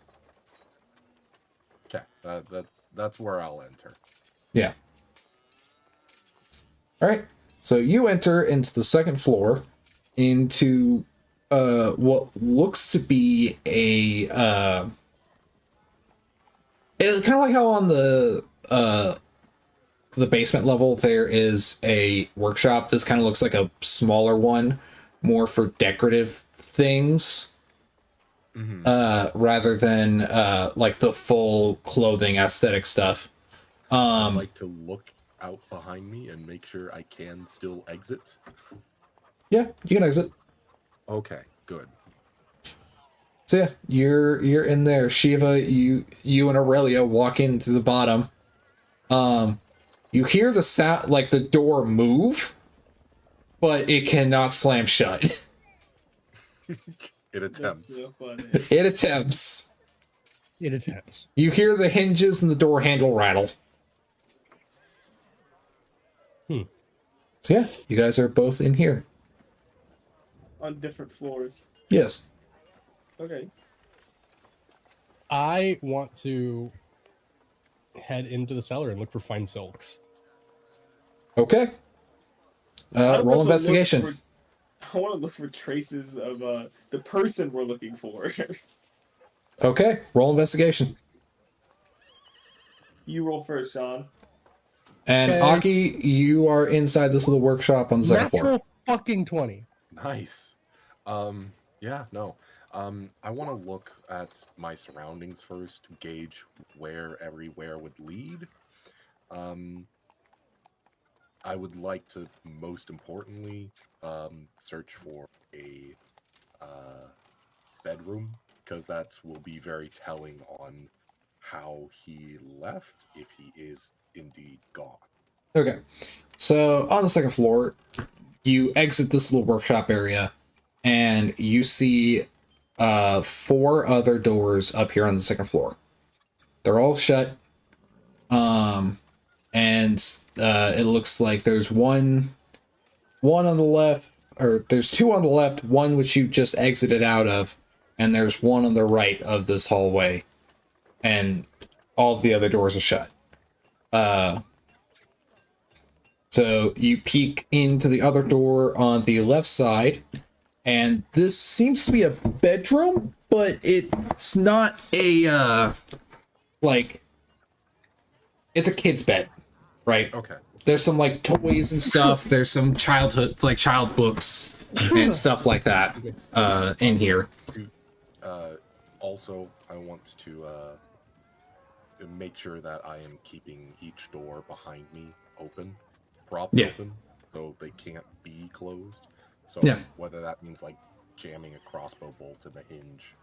Okay, that's where I'll enter. Yeah. All right. So you enter into the second floor, into what looks to be a it's kind of like how on the basement level there is a workshop. This kind of looks like a smaller one, more for decorative things, rather than like the full clothing aesthetic stuff. I'd Um, like to look out behind me and make sure I can still exit. yeah, you can exit. Okay, good. So yeah, you're in there. Shiva, you and Aurelia walk into the bottom. You hear the sound like the door move, but it cannot slam shut. It attempts. That's so funny. It attempts. It attempts. You hear the hinges and the door handle rattle. So yeah, you guys are both in here. On different floors. Yes. Okay. I want to head into the cellar and look for fine silks. Okay. I want Roll to investigation. look I want to look for traces of the person we're looking for. Okay, roll investigation. You roll first, Sean. And Okay. Aki, you are inside this little workshop on the second floor. Natural fucking 20. Nice. Yeah, no. I want to look at my surroundings first, gauge where everywhere would lead. I would like to, most importantly, search for a bedroom, because that will be very telling on how he left, if he is indeed gone. Okay. So on the second floor, you exit this little workshop area and you see 4 other doors up here on the second floor. They're all shut. And it looks like there's one on the left, or there's 2 on the left, one which you just exited out of, and there's one on the right of this hallway. And all the other doors are shut. So you peek into the other door on the left side, and this seems to be a bedroom, but it's not a like, it's a kid's bed, right? Okay. There's some like toys and stuff. There's some childhood, like child books and stuff like that in here. Also, I want to make sure that I am keeping each door behind me open, propped Yeah. open, so they can't be closed. So Yeah. whether that means like jamming a crossbow bolt in the hinge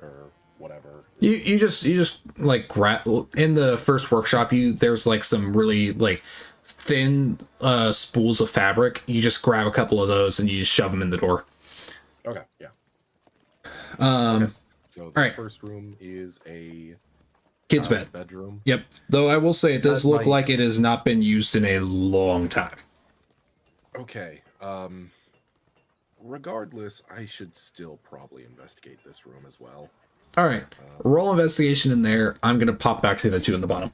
or whatever. You just like grab in the first workshop. There's like some really like thin spools of fabric. You just grab a couple of those and you just shove them in the door. Okay, yeah. Okay. So this Alright. first room is a Kid's child's bed. bedroom. Yep. Though I will say it does That look might- like it has not been used in a long time. Okay. Regardless, I should still probably investigate this room as well. All right. Roll investigation in there. I'm gonna pop back to the 2 in the bottom.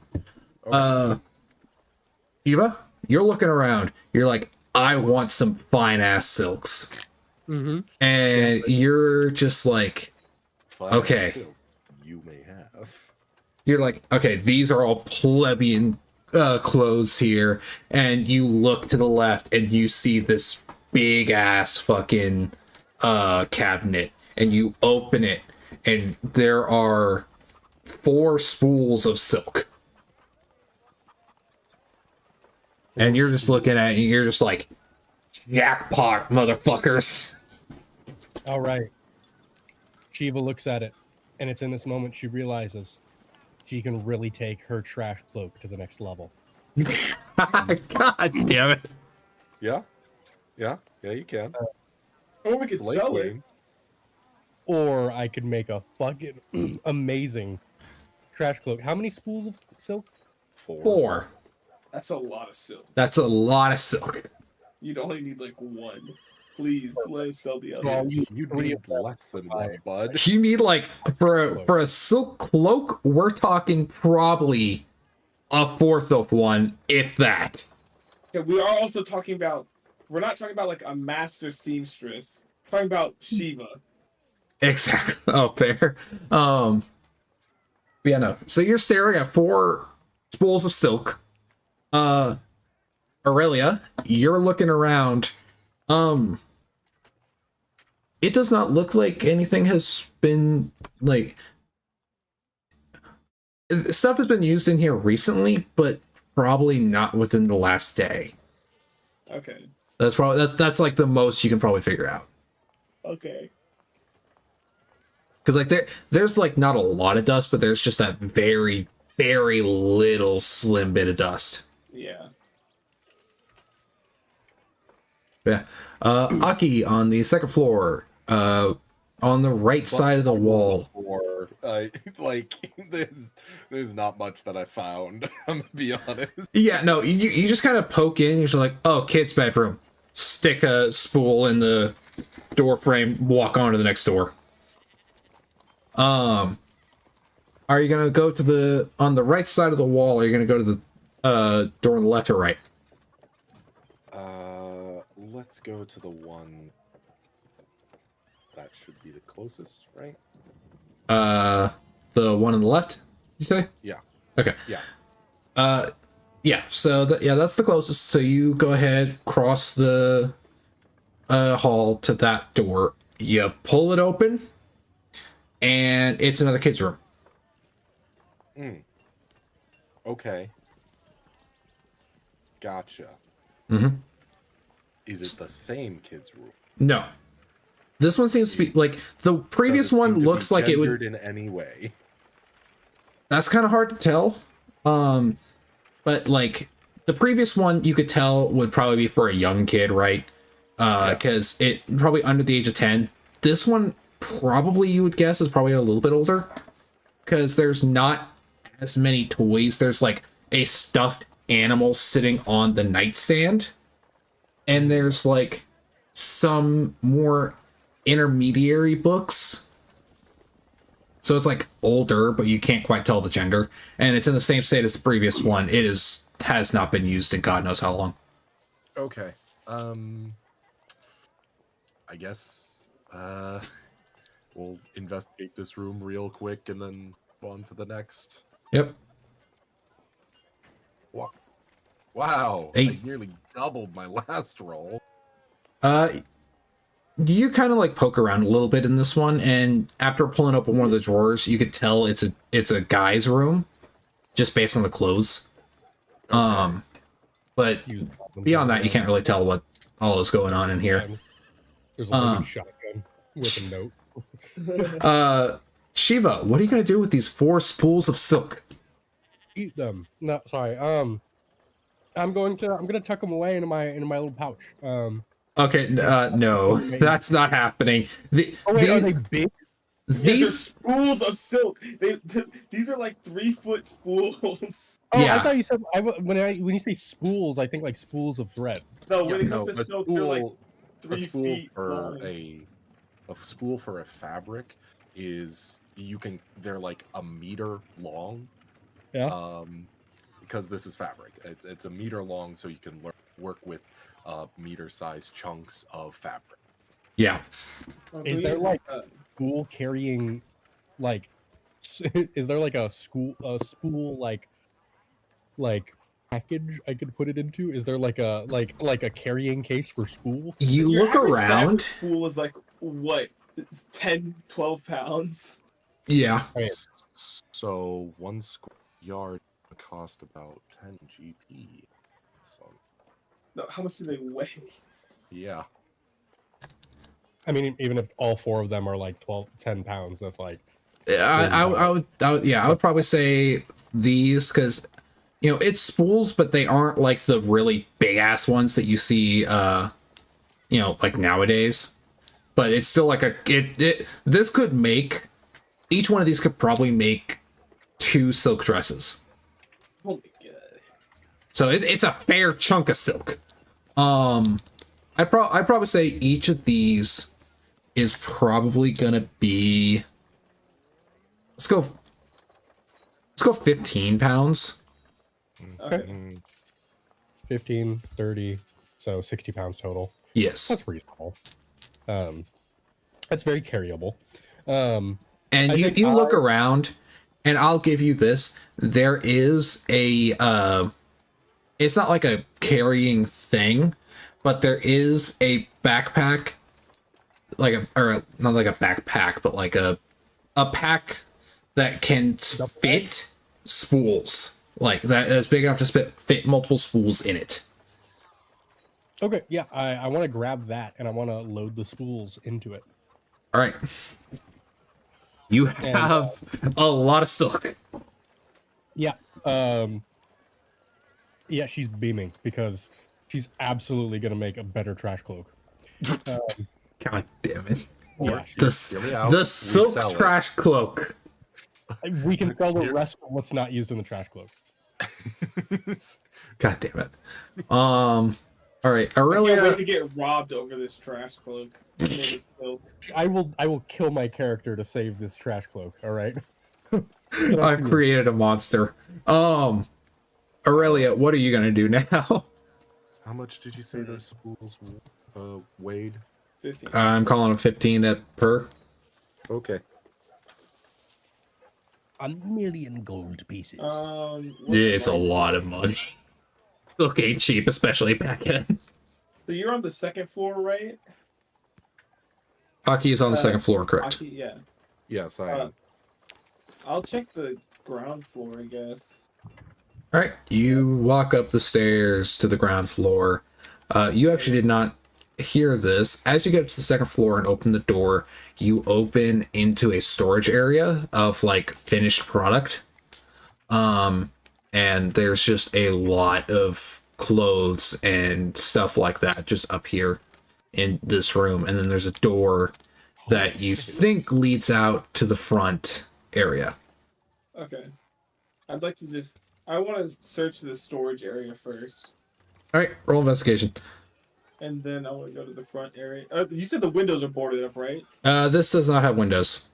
Eva, you're looking around. You're like, I want some fine ass silks, Mm-hmm. and you're just like, Fine Okay. silks you may have. you're like, okay, these are all plebeian clothes here, and you look to the left and you see this big ass fucking cabinet, and you open it, and there are 4 spools of silk. And you're just looking at it, and you're just like, jackpot, motherfuckers. All right. Shiva looks at it, and it's in this moment she realizes she can really take her trash cloak to the next level. God damn it. Yeah, you can. Or we could Slate sell it. Queen. Or I could make a fucking amazing trash cloak. How many spools of silk? 4. That's a lot of silk. That's a lot of silk. You'd only need like 1. Please let us sell the So other. I'll use You 3 need of them. less than one, bud. You need like for a silk cloak, we're talking probably a 1/4 of one, if that. Yeah, we are also talking about. We're not talking about like a master seamstress. We're talking about Shiva. Exactly. Oh, fair. Yeah, no. So you're staring at 4 spools of silk. Aurelia, you're looking around. It does not look like anything has been like stuff has been used in here recently, but probably not within the last day. Okay. That's like the most you can probably figure out. Okay. Because like there's like not a lot of dust, but there's just that very, very little slim bit of dust. Yeah. Yeah. Aki on the second floor, on the right side of the wall. Or like there's not much that I found. I'm gonna be honest. Yeah, no, you just kind of poke in. You're just like, oh, kid's bedroom. Stick a spool in the door frame. Walk on to the next door. Are you gonna go to on the right side of the wall? Or are you gonna go to the door on the left or right? Let's go to the one that should be the closest, right? The one on the left. You say? Yeah. Okay. Yeah. Yeah. So that's the closest. So you go ahead, cross the hall to that door. You pull it open, and it's another kid's room. Okay. Gotcha. Mm-hmm. Is it the same kid's room? No. This one seems to be like the previous Does it one seem to looks be like it would. gendered in any way. That's kind of hard to tell. But like the previous one, you could tell would probably be for a young kid, right? Because it probably under the age of 10. This one probably you would guess is probably a little bit older, because there's not as many toys. There's like a stuffed animal sitting on the nightstand, and there's like some more intermediary books. So it's like older, but you can't quite tell the gender, and it's in the same state as the previous one. It has not been used in God knows how long. Okay. I guess we'll investigate this room real quick and then go on to the next. Yep. Wow. Hey. I nearly doubled my last roll. You kind of like poke around a little bit in this one, and after pulling open one of the drawers, you could tell it's a guy's room, just based on the clothes. But beyond that, you can't really tell what all is going on in here. There's a loaded shotgun with a note. Shiva, what are you gonna do with these 4 spools of silk? Eat them. No, sorry. I'm gonna tuck them away into my little pouch. Okay, no, that's not happening. Are they big? These spools of silk. These are like 3-foot spools. Oh, Yeah. I thought you said when you say spools, I think like spools of thread. No, when it No, comes to a silk, they're like spool, 3 a spool feet for long. a spool for a fabric is they're like a meter long. Yeah. Because this is fabric. It's a meter long, so you can work with meter-sized chunks of fabric. Yeah. Is there like spool carrying, like, is there like a spool like package I could put it into? Is there like a carrying case for spool? You Your look average around. fabric spool is like what? It's 10, 12 pounds. Yeah. Right. So 1 square yard would cost about 10 GP. So No, how much do they weigh? yeah. I mean, even if all 4 of them are like 10 pounds, that's like I would probably say these, because it's spools, but they aren't like the really big ass ones that you see like nowadays. But it's still like this could make, each one of these could probably make 2 silk dresses. Oh my god. So it's a fair chunk of silk. I'd probably say each of these is probably gonna be, let's go 15 pounds. Okay. 15, 30, so 60 pounds total. Yes. That's reasonable. That's very carryable. And I you think look around, and I'll give you this. There is a it's not like a carrying thing, but there is a backpack, or not like a backpack, but like a pack that can fit spools. like that's big enough to fit multiple spools in it. Okay, yeah, I want to grab that and I want to load the spools into it. All right. You And, have a lot of silk. Yeah, yeah, she's beaming because she's absolutely gonna make a better trash cloak. God damn it. Yeah, Hear me out. The We silk sell it. trash cloak. we can sell the rest of what's not used in the trash cloak. God damn it. All right, I can't wait Aurelia. to get robbed over this trash cloak. Made of silk. I will kill my character to save this trash cloak. All right. I've created a monster. Aurelia, what are you gonna do now? How much did you say those spools weighed? 15. I'm calling it 15 at per. Okay. 1,000,000 gold pieces. It's a lot of money. Silk ain't cheap, especially back then. So you're on the second floor, right? Hockey is on the second floor, correct? Aki, yeah. Yes, I am. I'll check the ground floor, I guess. All right, you walk up the stairs to the ground floor. You actually did not hear this. As you get up to the second floor and open the door, you open into a storage area of like finished product. And there's just a lot of clothes and stuff like that just up here in this room. And then there's a door that you think leads out to the front area. Okay. I'd like to just... I want to search the storage area first. All right, roll investigation. And then I want to go to the front area. You said the windows are boarded up, right? This does not have windows.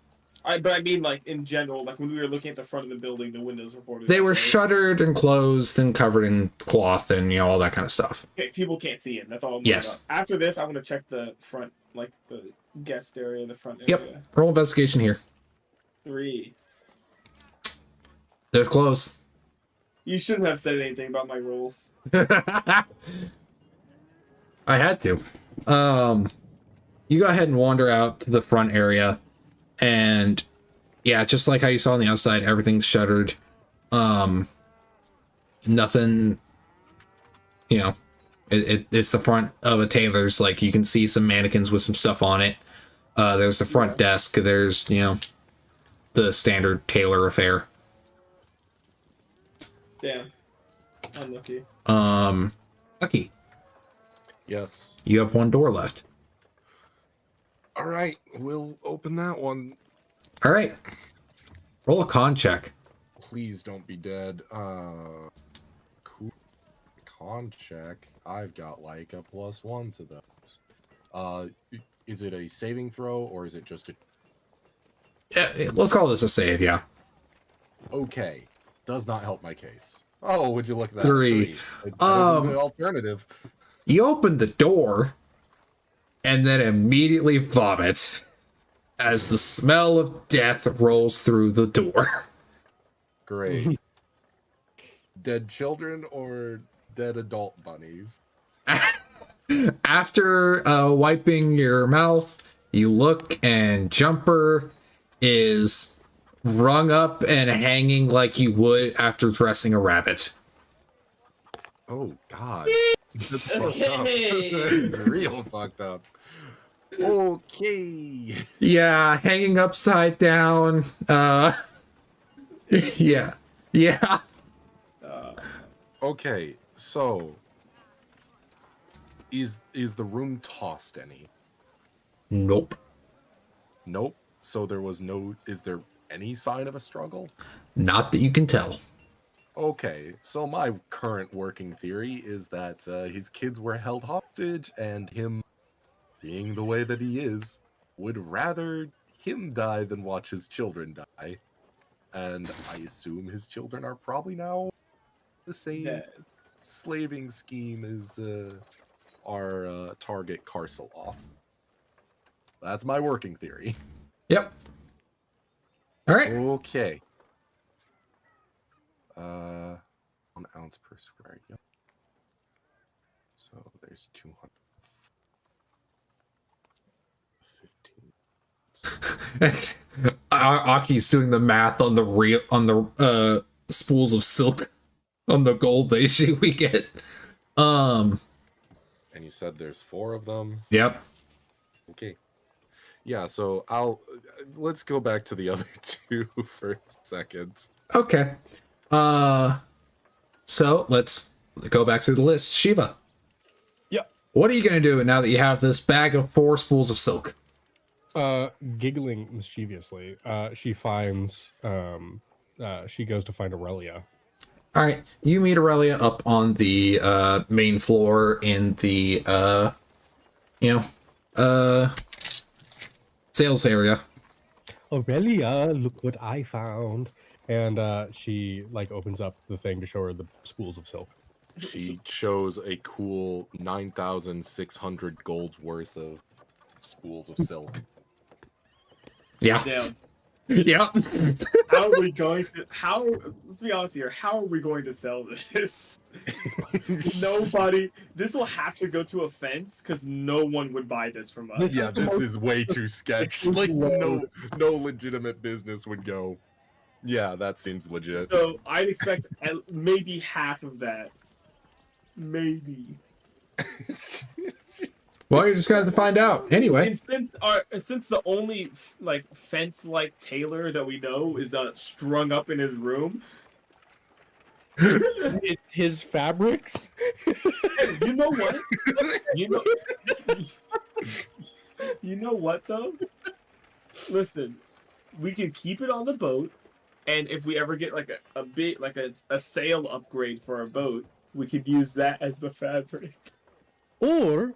But I mean, like, in general, like, when we were looking at the front of the building, the windows were boarded They up, were right? shuttered and closed and covered in cloth and, you know, all that kind of stuff. Okay, people can't see it. That's all I'm worried Yes. about. After this, I want to check the front, like, the guest area, the front Yep. area. Roll investigation here. 3. There's clothes. You shouldn't have said anything about my rules. I had to. You go ahead and wander out to the front area, and yeah, just like how you saw on the outside, everything's shuttered. Nothing, you know, it's the front of a tailor's. Like, you can see some mannequins with some stuff on it. There's the front desk. There's, you know, the standard tailor affair. Damn. Unlucky. Lucky, Yes. you have one door left. All right, we'll open that one. All right, roll a con check. Please don't be dead. Cool. Con check. I've got like a +1 to those. Is it a saving throw or is it just a... Yeah, let's call this a save. Yeah. Okay. Does not help my case. Oh, would you look at that? 3. It's better than the alternative. You open the door and then immediately vomit as the smell of death rolls through the door. Great. Dead children or dead adult bunnies? After wiping your mouth, you look and Jumper is rung up and hanging like you would after dressing a rabbit. Oh, God. That's fucked up. That's real fucked up. Okay. Yeah, hanging upside down. Yeah. Yeah. Okay, so is the room tossed any? Nope. Nope. So there was no... Is there any sign of a struggle? Not that you can tell. Okay, so my current working theory is that his kids were held hostage, and him, being the way that he is, would rather him die than watch his children die. And I assume his children are probably now the same Dead. slaving scheme as our target Karseloff. That's my working theory. Yep. All right. Okay. 1 ounce per square yard. So there's 215. Aki's doing the math on the spools of silk. on the gold we get. And you said there's 4 of them. Yep. Okay. Yeah, so let's go back to the other 2 for a second. Okay. So let's go back to the list. Shiva. Yeah. What are you gonna do now that you have this bag of 4 spools of silk? Giggling mischievously, she finds she goes to find Aurelia. All right, you meet Aurelia up on the main floor in the sales area. Aurelia, look what I found. And she like opens up the thing to show her the spools of silk. She shows a cool 9,600 gold worth of spools of silk. Yeah. Damn. Yep. How are we going to? Let's be honest here. How are we going to sell this? Nobody. This will have to go to a fence because no one would buy this from us. Yeah, this is way too sketch. Like no legitimate business would go. Yeah, that seems legit. So I'd expect maybe half of that. Maybe. Well, you're just gonna have to find out anyway. And since the only like fence-like tailor that we know is strung up in his room. It's his fabrics. You know what? You know what though? Listen, we can keep it on the boat, and if we ever get like a bit like a sail upgrade for our boat, we could use that as the fabric. Or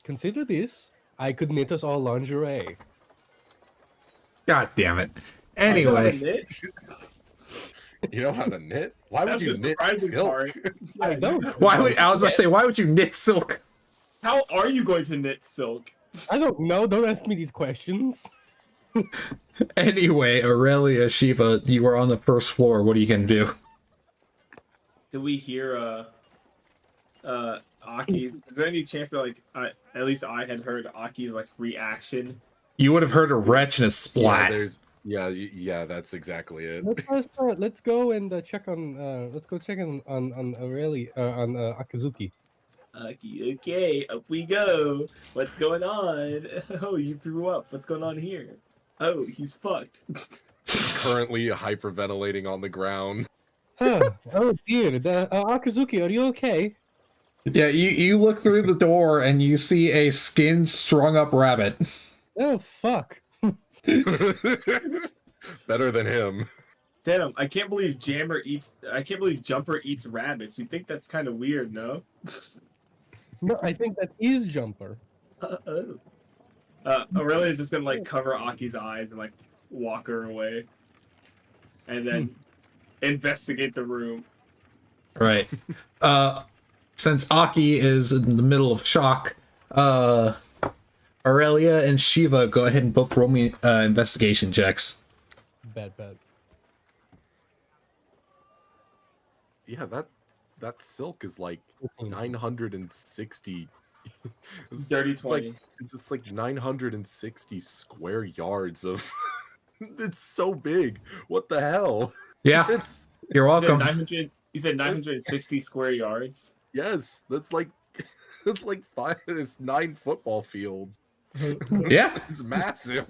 consider this. I could knit us all lingerie. God damn it. Anyway, You know how to knit? Why would you knit silk? I don't. I was about to say, why would you knit silk? How are you going to knit silk? I don't know. Don't ask me these questions. Anyway, Aurelia, Shiva, you are on the first floor. What are you gonna do? Did we hear Aki's? Is there any chance that like at least I had heard Aki's like reaction? You would have heard a retch and a splat. Yeah, that's exactly it. Let's go and check on. Let's go check on Aurelia on Akazuki. Aki, okay, up we go. What's going on? Oh, you threw up. What's going on here? Oh, he's fucked. Currently hyperventilating on the ground. Oh dear, Akazuki, are you okay? Yeah, you look through the door and you see a skinned, strung up rabbit. Oh fuck. Better than him. Damn, I can't believe Jumper eats rabbits. You think that's kind of weird, no? No, I think that is Jumper. Aurelia's just gonna like cover Aki's eyes and like walk her away, and then investigate the room. Right. Since Aki is in the middle of shock, Aurelia and Shiva, go ahead and both roll me investigation checks. Bet. Yeah, that silk is like 960. Dirty 20. It's like 960 square yards of. It's so big. What the hell? Yeah, It's you're welcome. You said 960 square yards. yes. That's like 9 football fields. Yeah. It's massive.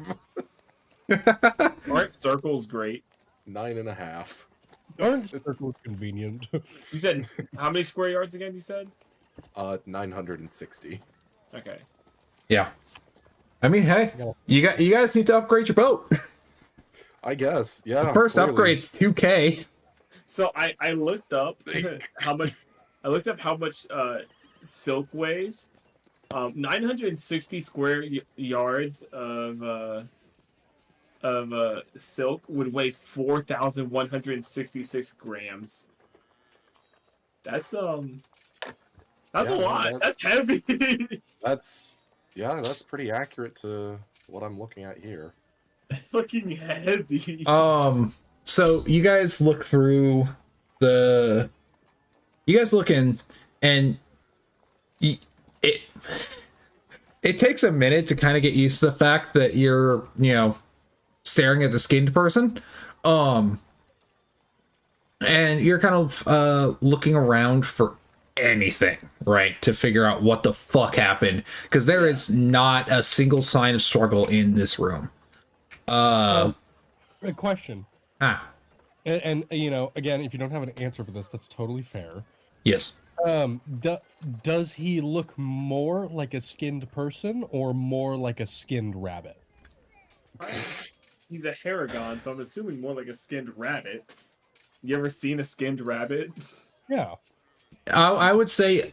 Aren't circles great? 9.5. Aren't circles convenient? You said how many square yards again? You said 960. okay. Yeah. I mean, hey, you guys need to upgrade your boat. I guess. Yeah. The first clearly. upgrade's 2K. So I looked up how much. I looked up how much silk weighs. 960 square yards of silk would weigh 4,166 grams. That's a lot. That's heavy. That's pretty accurate to what I'm looking at here. That's fucking heavy. So you guys look through you guys look in, and it takes a minute to kind of get used to the fact that you're, staring at the skinned person. and you're kind of looking around for anything, right, to figure out what the fuck happened, because there is not a single sign of struggle in this room. A question. Ah, And you know, again, if you don't have an answer for this, that's totally fair. yes. Does he look more like a skinned person or more like a skinned rabbit? He's a Haragon, so I'm assuming more like a skinned rabbit. You ever seen a skinned rabbit? Yeah. I would say,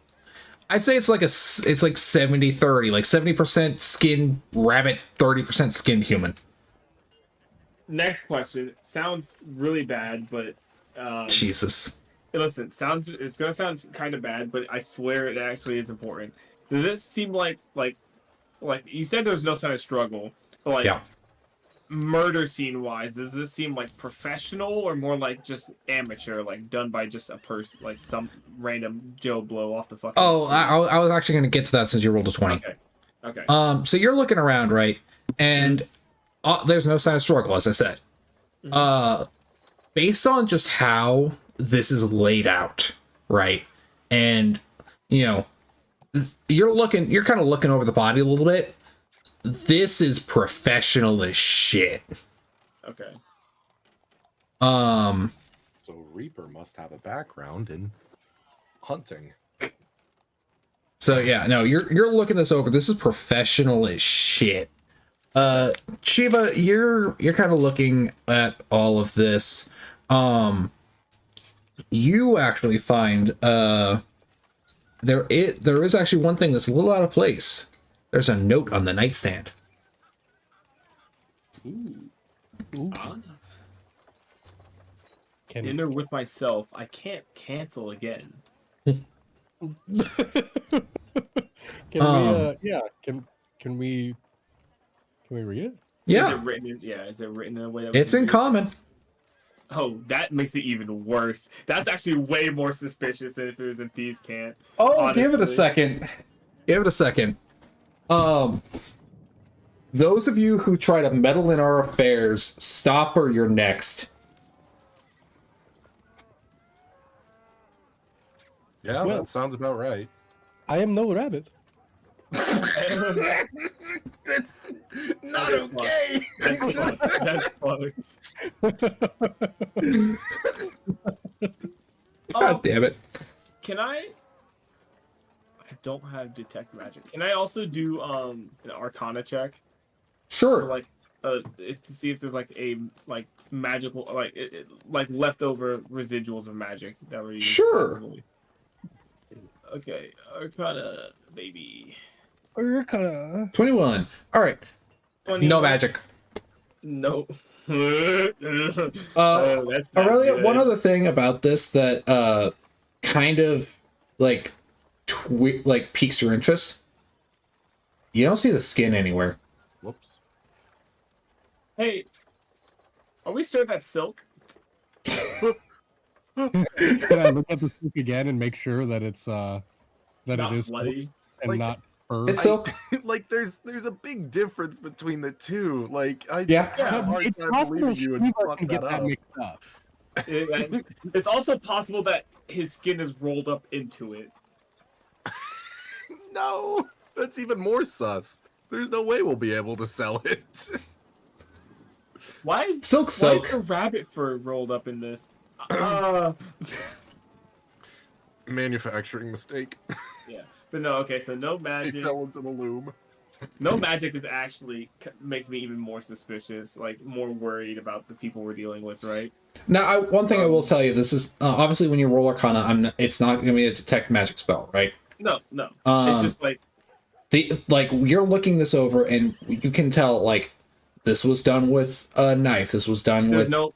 I'd say it's like it's like 70-30, like 70% skinned rabbit, 30% skinned human. Next question sounds really bad, but Jesus. listen, it's gonna sound kind of bad, but I swear it actually is important. Does it seem like you said there's no sign of struggle, but like Yeah. murder scene wise, does this seem like professional or more like just amateur, like done by just a person, like some random Joe Blow off the fucking? Oh, street? I was actually going to get to that since you rolled a 20. Okay. So you're looking around, right? And there's no sign of struggle, as I said. Based on just how this is laid out, right? And, you know, you're kind of looking over the body a little bit. This is professional as shit. Okay. So Reaper must have a background in hunting. So yeah, no, you're looking this over. This is professional as shit. Shiva, you're kind of looking at all of this. You actually find there is actually one thing that's a little out of place. There's a note on the nightstand. Ooh. Can Dinner with myself. I can't cancel again. Can we read it? Yeah, Is it written in, is it written in a way that it's in common? common. Oh, that makes it even worse. That's actually way more suspicious than if it was in Thieves' Cant. Oh, give it a honestly. second. Give it a second. Those of you who try to meddle in our affairs, stop or you're next. Yeah, Well- that sounds about right. I am no rabbit. That's not That's okay. That's close. God damn it. Can I don't have detect magic. Can I also do an Arcana check? Or Sure. like to see if there's like a magical like leftover residuals of magic that were used. Sure. possibly. Okay, Arcana, baby. 21. All right. 20. No magic. No. That's Aurelia, good. one other thing about this that kind of like piques your interest. You don't see the skin anywhere. Whoops. Hey, are we sure that's silk? Can I look at the silk again and make sure that it's that Not it is silk bloody. and Like- not fur? It's silk. Like there's a big difference between the two. Like I Yeah. have a hard It's time possible believing you would Shiva fuck can get that that up. mixed up. It's also possible that his skin is rolled up into it. No, that's even more sus. There's no way we'll be able to sell it. Why is Silk soak. the rabbit fur rolled up in this? Manufacturing mistake. Yeah, but no. Okay, so no It magic. fell into the loom. No magic is actually makes me even more suspicious. Like more worried about the people we're dealing with, right? Now, one thing I will tell you, this is obviously when you roll Arcana, it's not going to be a detect magic spell, right? No. It's just like You're looking this over, and you can tell like this was done with a knife. This was done there's with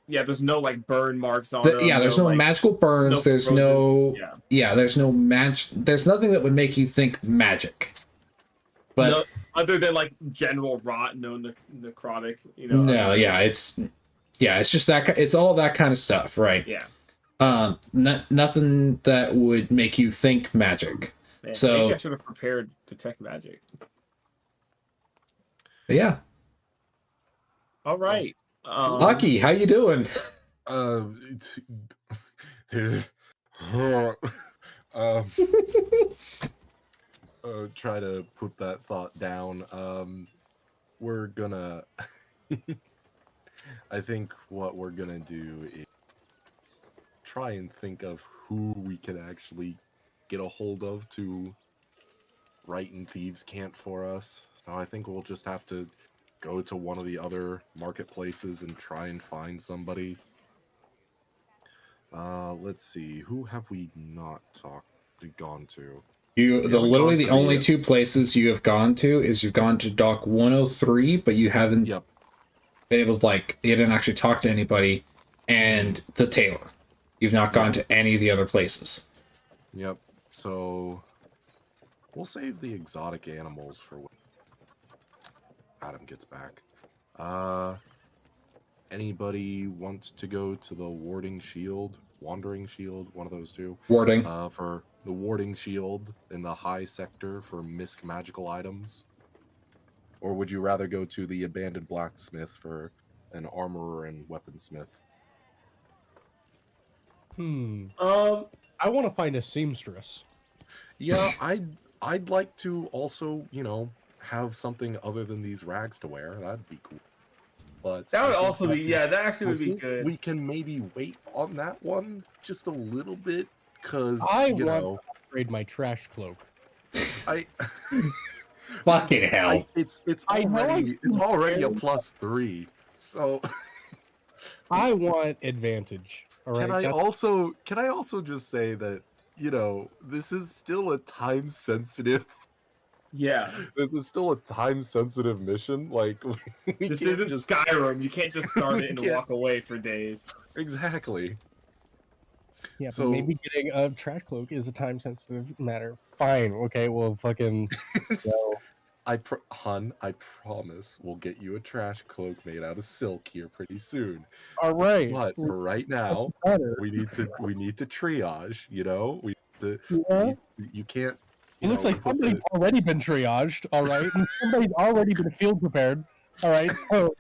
there's no like burn marks on them. there's no like, magical burns. no There's frozen- no yeah. there's no there's nothing that would make you think magic. But no, other than like general rot, no necrotic. You know. no, it's just that it's all that kind of stuff, right? Yeah. Nothing that would make you think magic. Man, So- maybe I should have prepared detect magic. But yeah, All right. Lucky, how you doing? um, try to put that thought down. We're gonna. I think what we're gonna do is try and think of who we can actually get a hold of to write in Thieves' Camp for us. So I think we'll just have to go to one of the other marketplaces and try and find somebody. Let's see. Who have we not gone to? You We the haven't literally gone the to only two places you have gone to is you've gone to dock 103, but you haven't Yep. been able to you didn't actually talk to anybody, and the tailor. You've not gone to any of the other places. Yep. So we'll save the exotic animals for when Adam gets back. Anybody wants to go to the Warding Shield, Wandering Shield, one of those two? Warding. For the Warding Shield in the high sector for misc magical items? Or would you rather go to the Abandoned Blacksmith for an armorer and weaponsmith? I want to find a seamstress. Yeah, I'd like to also, have something other than these rags to wear. That'd be cool. But That I would think also be, yeah, that actually would be think good. we can maybe wait on that one just a little bit, because I want to upgrade my trash cloak. I Fucking hell. it's I know already I a can- +3. So I want advantage. All right. can I also just say that this is still a time sensitive. Yeah. This is still a time sensitive mission. Like we This can't isn't just Skyrim. You can't just start it and can't- walk away for days. exactly. Yeah, So- but maybe getting a trash cloak is a time sensitive matter. Fine. Okay. Well, fucking. No. I promise we'll get you a trash cloak made out of silk here pretty soon. All right. But for right now, Better. we need to triage. We need to, Yeah. you can't. It looks like put somebody's already been triaged. All right. And somebody's already been field prepared. All right. So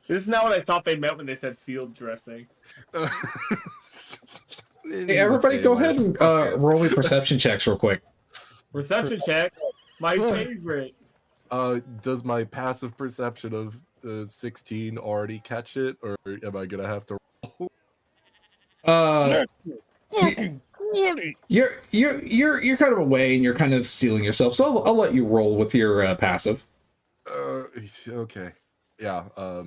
This is not what I thought they meant when they said field dressing. Hey, everybody, go ahead and roll me perception checks real quick. Perception check. My favorite. Does my passive perception of 16 already catch it, or am I gonna have to roll? You're kind of away and you're kind of stealing yourself, so I'll let you roll with your passive. Okay. Yeah. I'll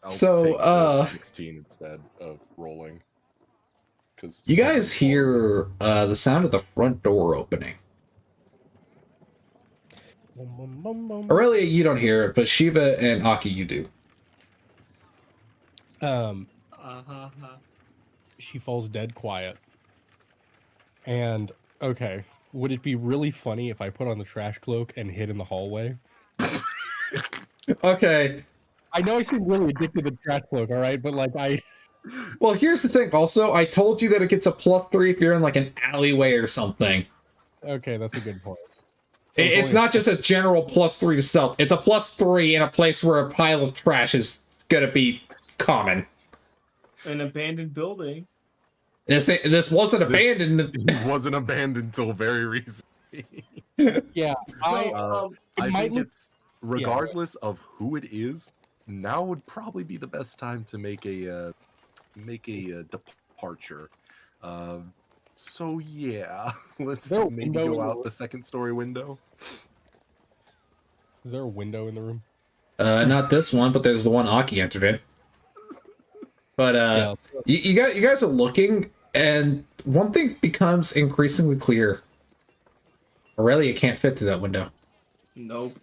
So, take the 16 instead of rolling. Because You guys hear the sound of the front door opening. Aurelia, you don't hear it, but Shiva and Aki, you do. She falls dead quiet. And okay, would it be really funny if I put on the trash cloak and hid in the hallway? Okay. I know I seem really addicted to the trash cloak, all right, but Well, here's the thing. Also, I told you that it gets a +3 if you're in like an alleyway or something. okay, that's a good point. So It's not just a general +3 to stealth. It's a +3 in a place where a pile of trash is gonna be common. An abandoned building. This wasn't abandoned. It wasn't abandoned until very recently. Yeah, So, I might think look- it's regardless of who it is. Now would probably be the best time to make a departure. So yeah, let's There a maybe window in go the out room? the second story window. is there a window in the room? Not this one, but there's the one Aki entered in. But Yeah. you guys are looking, and one thing becomes increasingly clear. Aurelia can't fit through that window. Nope.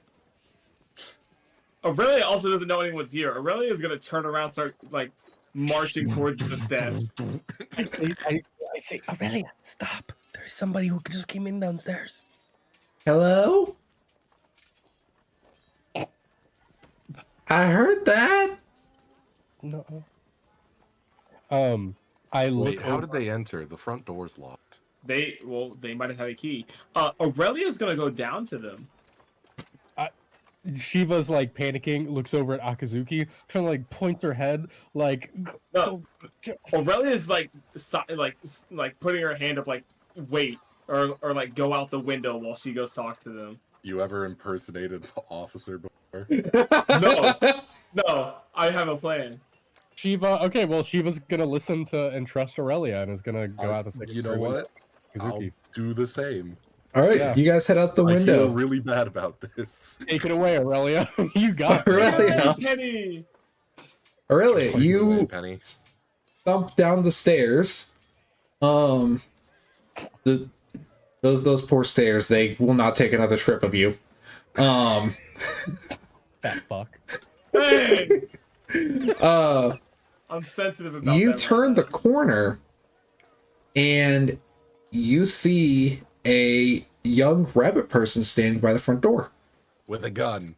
Aurelia also doesn't know anyone's here. Aurelia is gonna turn around, start marching towards the steps. I say, Aurelia, stop. There's somebody who just came in downstairs. Hello? I heard that. No. I look. Wait, how over- did they enter? The front door's locked. They might have had a key. Aurelia's gonna go down to them. Shiva's like panicking, looks over at Akazuki, kind of like points her head, like. No. Aurelia's like putting her hand up, like wait, or like go out the window while she goes talk to them. You ever impersonated an officer before? No, no, I have a plan. Shiva. Okay, well, Shiva's gonna listen to and trust Aurelia, and is gonna go out the second You know story window. what? I'll Akazuki, do the same. All right, Yeah. you guys head out the I window. feel really bad about this. take it away, Aurelia. You got it. Aurelia, Penny. Aurelia, Fuck you, you Penny. thump down the stairs. Those poor stairs, they will not take another trip of you. Fat fuck. Hey, Uh, I'm sensitive about you that turn the right corner, and you see a young rabbit person standing by the front door. With a gun.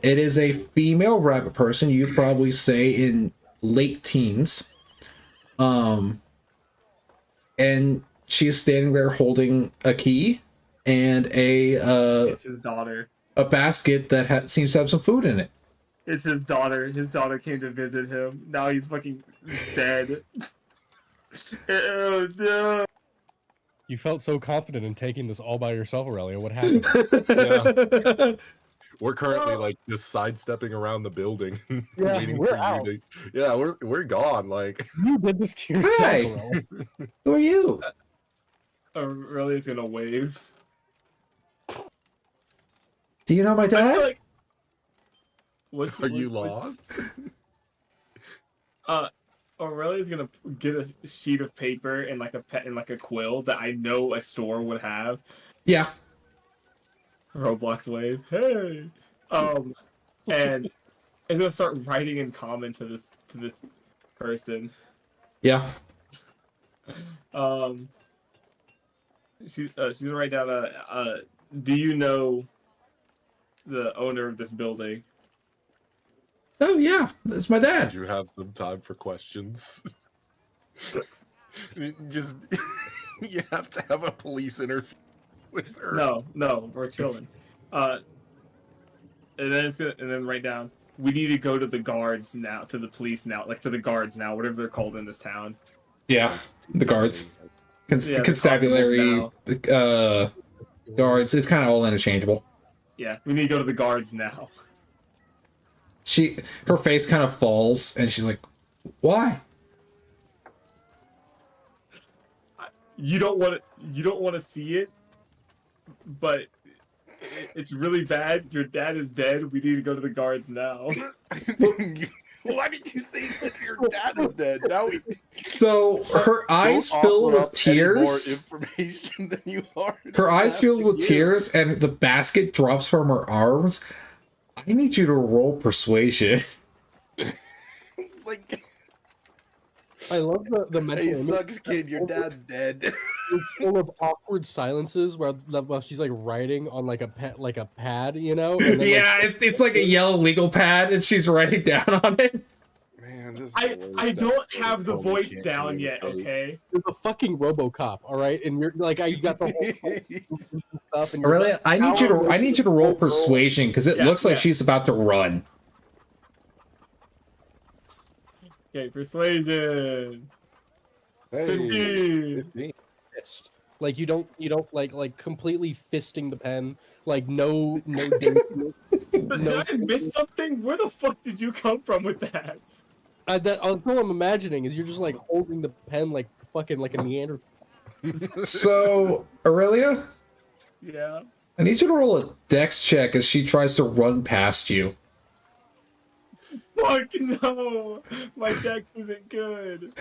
It is a female rabbit person. You'd probably say in late teens. And she's standing there holding a key and now. a It's his daughter. basket that seems to have some food in it. It's his daughter. His daughter came to visit him. Now he's fucking dead. Oh, no. You felt so confident in taking this all by yourself, Aurelia. What happened? We're currently like just sidestepping around the building, Yeah, waiting we're for out. you to. Yeah, we're gone. Like, You did this to yourself, Hey. Aurelia. Who are you? Aurelia's gonna wave. Do you know my I feel dad? like. What's, are you lost? Aurelia's gonna get a sheet of paper and like a quill that I know a store would have. Yeah. Roblox wave. Hey. And gonna start writing in common to this person. Yeah. She's gonna write down do you know the owner of this building? Oh, yeah. That's my Did dad. you have some time for questions? Just you have to have a police interview with her. No, we're chilling. And then write down. We need to go to the guards now, to the police now, like to the guards now, whatever they're called in this town. Yeah. The guards. Yeah, the Constabulary, guards. It's kind of all interchangeable. Yeah, we need to go to the guards now. Her face kind of falls, and she's like, "Why?" You don't want to see it, but it's really bad. Your dad is dead. We need to go to the guards now. Why did you say that your dad is dead? Now we So her eyes fill with tears. More information than you are. Her eyes filled with tears, and the basket drops from her arms. I need you to roll persuasion. Like, I love the mental hey, image. sucks, kid. Your dad's dead. It's full of awkward silences while she's like writing on like a pad, you know? And then, Yeah, it's like a yellow legal pad, and she's writing down on it. Man, this is I the worst don't episode have of the Homie voice Can't down yet. Communicate. Okay. You're a fucking RoboCop, all right? And you're like, you got the whole stuff. And you're Really, I need you to roll persuasion because it Yeah, looks like yeah. she's about to run. Okay, persuasion. Hey, 15. 15. fist. Like you don't like completely fisting the pen. Like no danger. But No. did I miss something? Where the fuck did you come from with that? All I'm imagining is you're just like holding the pen like fucking like a Neanderthal. So, Aurelia, Yeah. I need you to roll a dex check as she tries to run past you. Fuck no! My deck isn't good.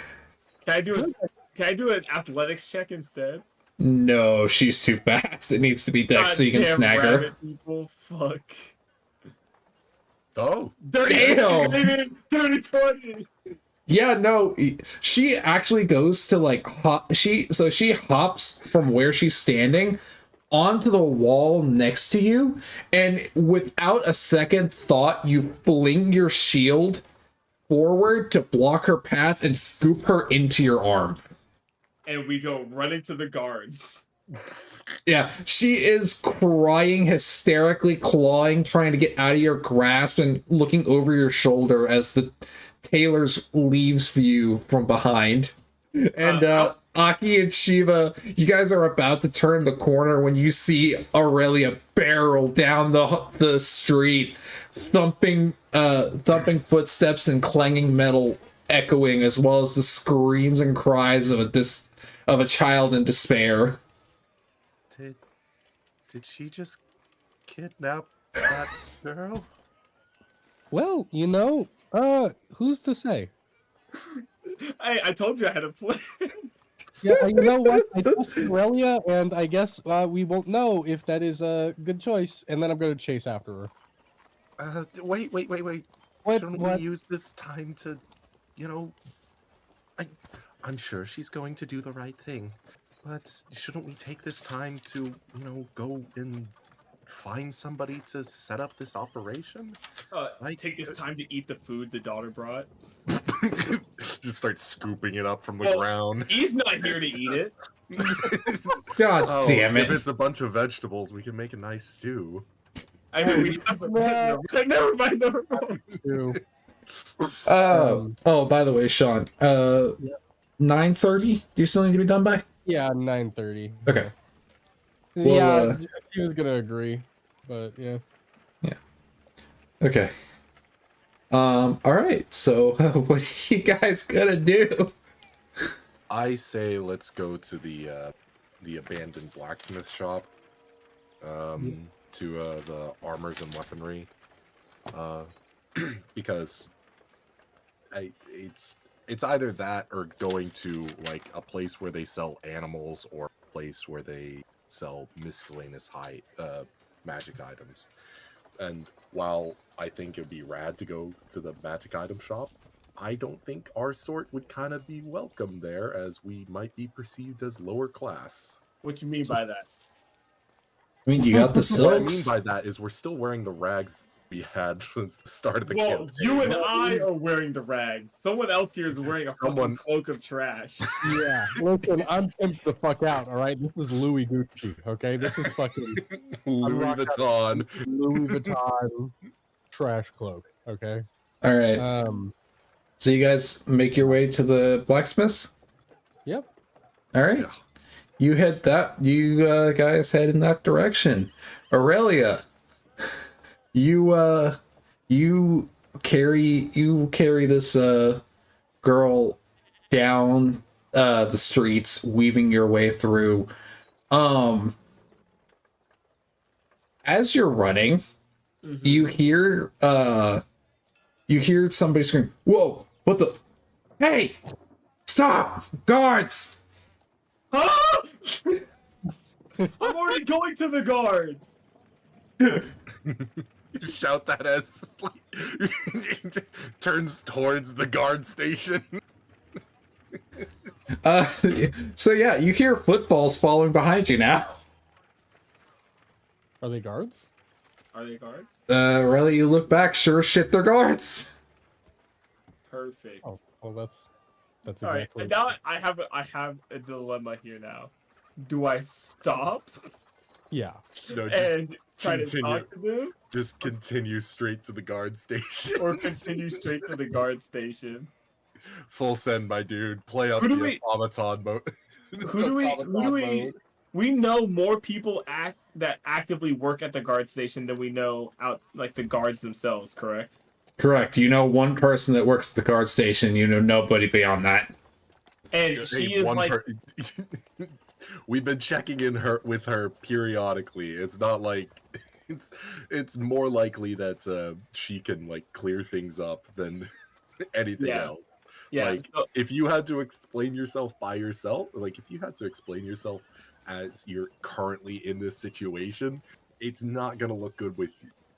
Can I do an athletics check instead? No, she's too fast. It needs to be dex so you can Goddamn snag her. rabbit People, fuck. Oh, Dirty Damn. 20, dirty 20. Yeah, no, she actually goes to like she hops from where she's standing onto the wall next to you, and without a second thought, you fling your shield forward to block her path and scoop her into your arms. And we go running to the guards. Yeah, she is crying hysterically, clawing, trying to get out of your grasp and looking over your shoulder as the tailors leaves you from behind. And Aki and Shiva, you guys are about to turn the corner when you see Aurelia barrel down the street, thumping footsteps and clanging metal echoing, as well as the screams and cries of a child in despair. Did she just kidnap that girl? Well, who's to say? I told you I had a plan. Yeah, you know what? I trust Aurelia, and I guess we won't know if that is a good choice, and then I'm going to chase after her. Wait. What? Shouldn't What? we use this time to, I'm sure she's going to do the right thing, but shouldn't we take this time to, go and find somebody to set up this operation? Take this time to eat the food the daughter brought. Just start scooping it up from the ground. He's not here to eat it. God damn it. If it's a bunch of vegetables, we can make a nice stew. I mean, we have never mind. By the way, Sean, 9:30? Do you still need to be done by? Yeah, 9:30. Okay. Well, Yeah, he was going to agree, but yeah. Okay. All right. So, what are you guys gonna do? I say let's go to the abandoned blacksmith shop. To the armors and weaponry. Because it's either that or going to like a place where they sell animals or a place where they sell miscellaneous magic items. And while I think it'd be rad to go to the magic item shop, I don't think our sort would kind of be welcome there, as we might be perceived as lower class. What you mean by that? I mean, you got the What I mean silks. by that is we're still wearing the rags we had since the start of the Well, campaign. you and I are wearing the rags. Someone else here is wearing a fucking cloak of trash. Yeah, listen, I'm pimped the fuck out, all right? This is Louis Gucci, okay? This is fucking Louis Vuitton. Louis Vuitton trash cloak, okay? All right. So you guys make your way to the blacksmiths? Yep. All right. Yeah. You guys head in that direction. Aurelia, you carry this girl down the streets, weaving your way through. As you're running, you hear somebody scream, "Whoa, what the, hey, stop, guards!" Huh? I'm already going to the guards. You shout that as turns towards the guard station. So yeah, you hear footfalls following behind you now. Are they guards? Are they guards? Really, you look back, sure as shit, they're guards. Perfect. Oh, well, that's All right. exactly. And now I have a dilemma here now. Do I stop Yeah. No, and try to continue. talk to them, Just continue straight to the guard station. or continue straight to the guard station? Full send, my dude. Play up Who do the we- automaton mode. We know more people that actively work at the guard station than we know out, like the guards themselves, correct? Correct. You know one person that works at the guard station. You know nobody beyond that. And she is like, We've been checking in with her periodically. It's not like it's more likely that she can like clear things up than anything else. yeah. Like, if you had to explain yourself by yourself, like if you had to explain yourself as you're currently in this situation, it's not gonna look good with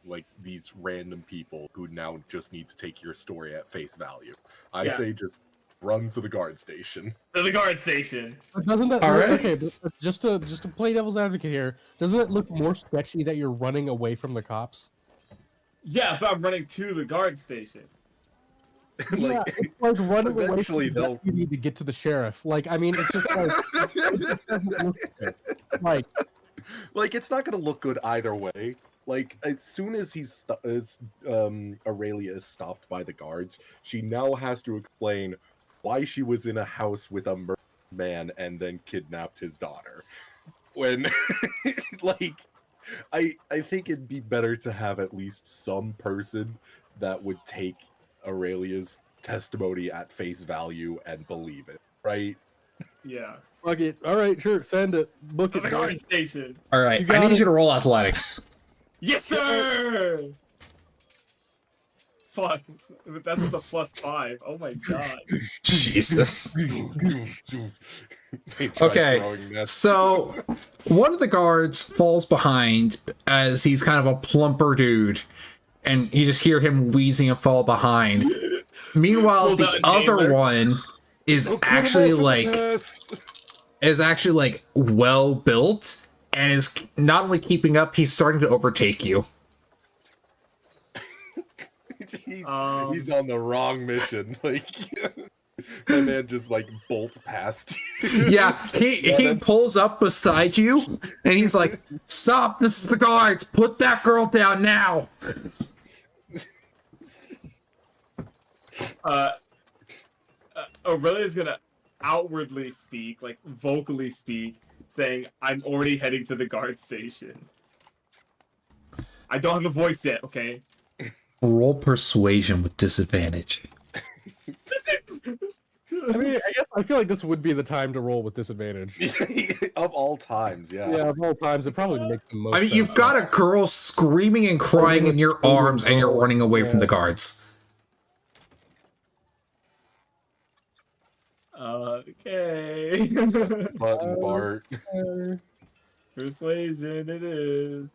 like these random people who now just need to take your story at face value. I say just run to the guard station. To the guard station. But doesn't that All right. okay? But just to play devil's advocate here, doesn't it look more sketchy that you're running away from the cops? Yeah, but I'm running to the guard station. Yeah, it's like running away from eventually the they'll- deputy to get to the sheriff. Like, I mean, it's just like it just doesn't look good. Like, Like, it's not gonna look good either way. Like, as soon as Aurelia is stopped by the guards, she now has to explain why she was in a house with a murdered man and then kidnapped his daughter. When, like, I think it'd be better to have at least some person that would take Aurelia's testimony at face value and believe it, right? Yeah. fuck it. All right, sure. Send it. Book To it. the man. guard station. All right, You I got need it. you to roll athletics. Yes, sir. Fuck. That's with a +5. Oh my god. Jesus. They try Okay, throwing this. so one of the guards falls behind as he's kind of a plumper dude, and you just hear him wheezing and fall behind. Meanwhile, Pulls out the a other nailer. one is Oh, cut him actually off at the like pass. well built and is not only keeping up, he's starting to overtake you. he's on the wrong mission. Like, my man just like bolts past you. Yeah, he pulls up beside you and he's like, "Stop! This is the guards. Put that girl down now." Aurelia's gonna outwardly speak, like vocally speak, saying, "I'm already heading to the guard station." I don't have the voice yet, okay? Roll persuasion with disadvantage. I mean, I feel like this would be the time to roll with disadvantage. Of all times, yeah. Yeah, of all times, it probably makes the most I mean, sense. you've got a girl screaming and crying in your arms, and you're running away from the guards. Okay. Button Bart. Persuasion it is.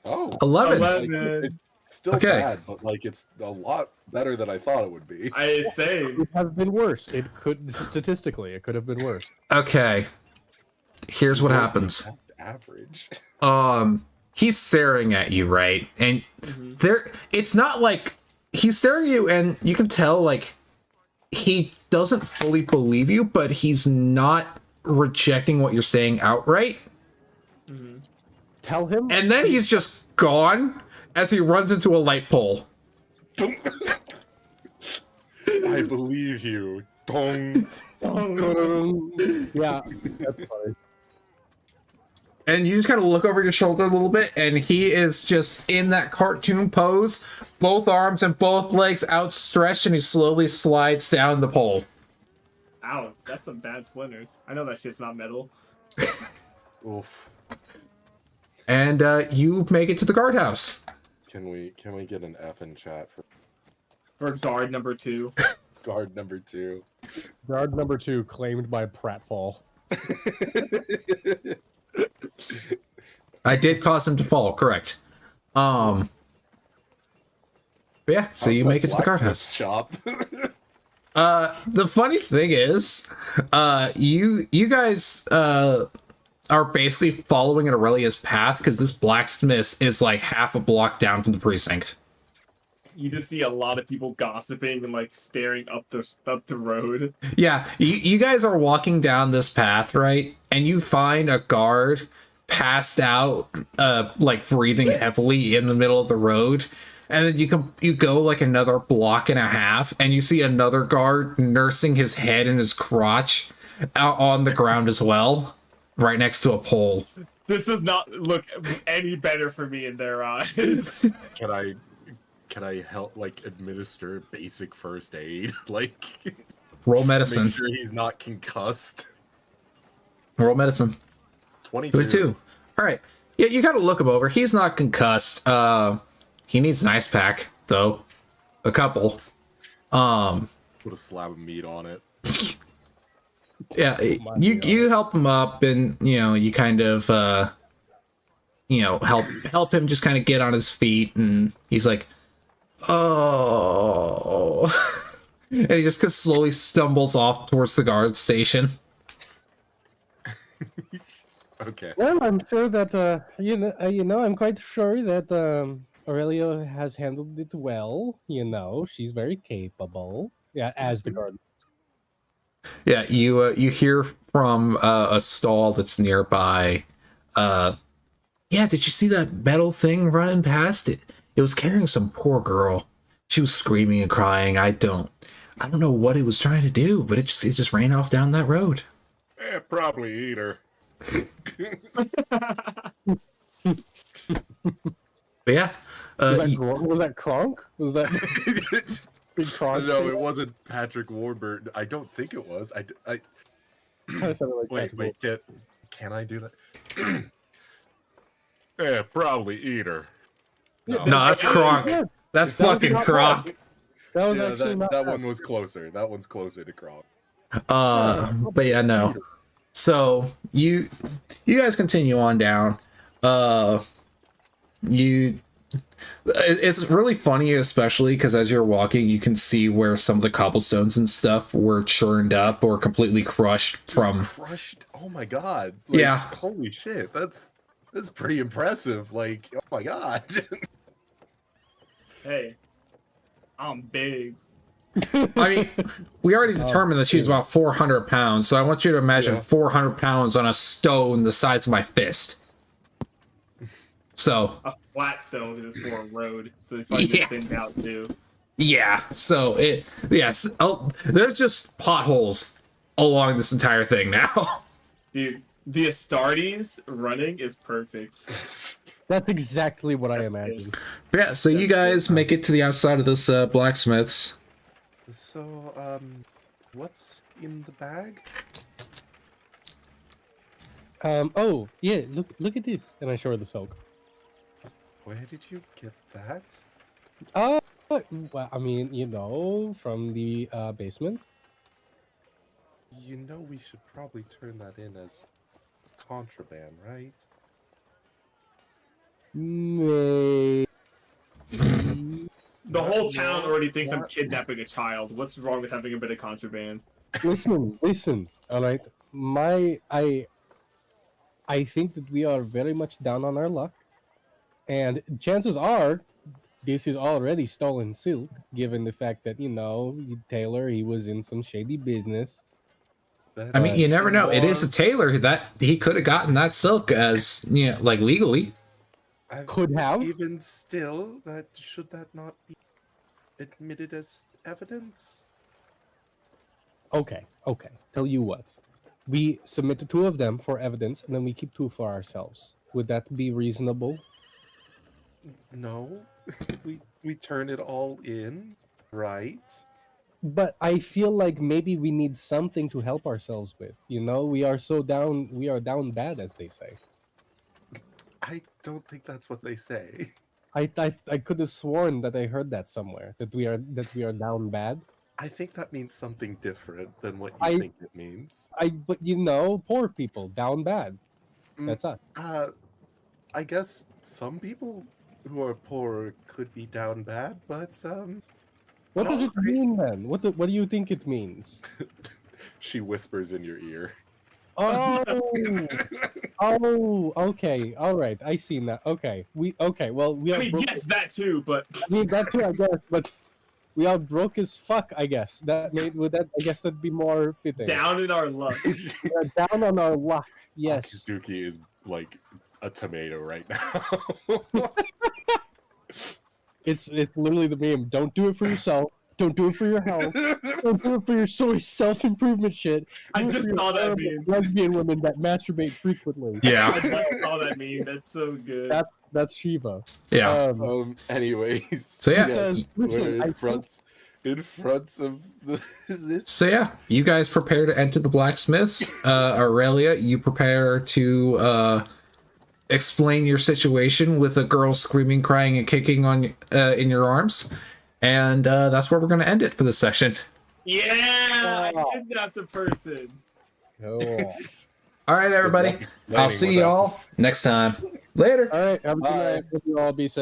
Oh, 11. 11. it's still Okay. bad, but like it's a lot better than I thought it would be. I say. It could have been worse. It could, statistically, it could have been worse. Okay. Here's what happens. Average. He's staring at you, right? And it's not like he's staring at you and you can tell like he doesn't fully believe you, but he's not rejecting what you're saying outright. Tell him. And then he's just gone as he runs into a light pole. I believe you. Dong. Yeah, that's fine. And you just kind of look over your shoulder a little bit, and he is just in that cartoon pose, both arms and both legs outstretched, and he slowly slides down the pole. Ow, that's some bad splinters. I know that shit's not metal. Oof. And you make it to the guardhouse. Can we get an F in chat for For guard number 2. guard number 2? Guard number 2 claimed by pratfall. I did cause him to fall, correct. But yeah, so you make it to the guardhouse. Shop. The funny thing is, you guys are basically following Aurelia's path because this blacksmith is like half a block down from the precinct. You just see a lot of people gossiping and like staring up the road. Yeah, you guys are walking down this path, right? And you find a guard passed out, like breathing heavily in the middle of the road. And then you go like another block and a half, and you see another guard nursing his head and his crotch out on the ground as well, right next to a pole. This does not look any better for me in their eyes. Can I help like administer basic first aid? Like Roll medicine. make sure he's not concussed. Roll medicine. 22. All right. Yeah, you gotta look him over. He's not concussed. He needs an ice pack, though. A couple. Put a slab of meat on it. Yeah, you help him up, and you kind of help him just kind of get on his feet, and he's like, oh, and he just slowly stumbles off towards the guard station. Okay. Well, I'm sure that I'm quite sure that Aurelia has handled it well. She's very capable. Yeah, as the guard. Yeah, you hear from a stall that's nearby. Yeah, did you see that metal thing running past it? It was carrying some poor girl. She was screaming and crying. I don't know what it was trying to do, but it just ran off down that road. Probably eat her. But yeah, Was that Kronk? Was that big Kronk? No, it wasn't Patrick Warburton. I don't think it was. I Kinda sounded like wait, Patrick can I do that? Probably eat her. no, that's Kronk. That's fucking Kronk. That was Yeah, actually not that bad. one was closer. That one's closer to Kronk. But yeah, no. So you guys continue on down. It's really funny, especially because as you're walking, you can see where some of the cobblestones and stuff were churned up or completely crushed from. Crushed. Oh my god. Yeah. Holy shit. That's pretty impressive. Like, oh my god. Hey, I'm big. I mean, we already determined that she's about 400 pounds, so I want you to imagine Yeah. 400 pounds on a stone the size of my fist. So, A flat stone because it's for a road, so it's probably Yeah. just thinned out too. yeah. So, yes. Oh, there's just potholes along this entire thing now. Dude, the Astartes running is perfect. That's exactly what I That's imagined. Yeah, so you guys make it to the outside of this blacksmith's. So, what's in the bag? Oh yeah, look at this, and I show her the soak. Where did you get that? Well, I mean, from the basement. You know we should probably turn that in as contraband, right? May- The whole town already thinks I'm What? kidnapping a child. What's wrong with having a bit of contraband? listen. All right, I think that we are very much down on our luck, and chances are this is already stolen silk, given the fact that Taylor, he was in some shady business. I mean, you never know. It is a tailor that he could have gotten that silk as, like legally. Could have. Even still, should that not be admitted as evidence? Okay. Tell you what, we submit the two of them for evidence, and then we keep two for ourselves. Would that be reasonable? No, we turn it all in, right? But I feel like maybe we need something to help ourselves with. We are so down. We are down bad, as they say. I don't think that's what they say. I could have sworn that I heard that somewhere, that we are down bad. I think that means something different than what you I- think it means. But poor people down bad. Mm. That's us. I guess some people who are poor could be down bad, but What does it alright. mean then? What do you think it means? She whispers in your ear. Oh, okay, all right. I see now. Okay, Well, we I are. mean, yes, that too, but I mean that too, I guess. But we are broke as fuck. I guess I guess that'd be more fitting. down in our luck. We are down on our luck. Yes. Akizuki is like a tomato right now. It's literally the meme. Don't do it for yourself. Don't do it for your health. Don't do it for your self-improvement shit. I Do it just for your saw that horrible meme. lesbian women that masturbate frequently. I Yeah. just saw that meme. That's so good. That's Shiva. Yeah. Anyways. So yeah. Says, We're listen, in I front of this. So yeah, you guys prepare to enter the blacksmith's. Aurelia, you prepare to explain your situation with a girl screaming, crying, and kicking on in your arms, and that's where we're going to end it for this session. Yeah, Wow. I kidnapped a person. Cool. All right, everybody. I'll see y'all next time. Later. All right. Have a good Bye. night. Hope you all be safe.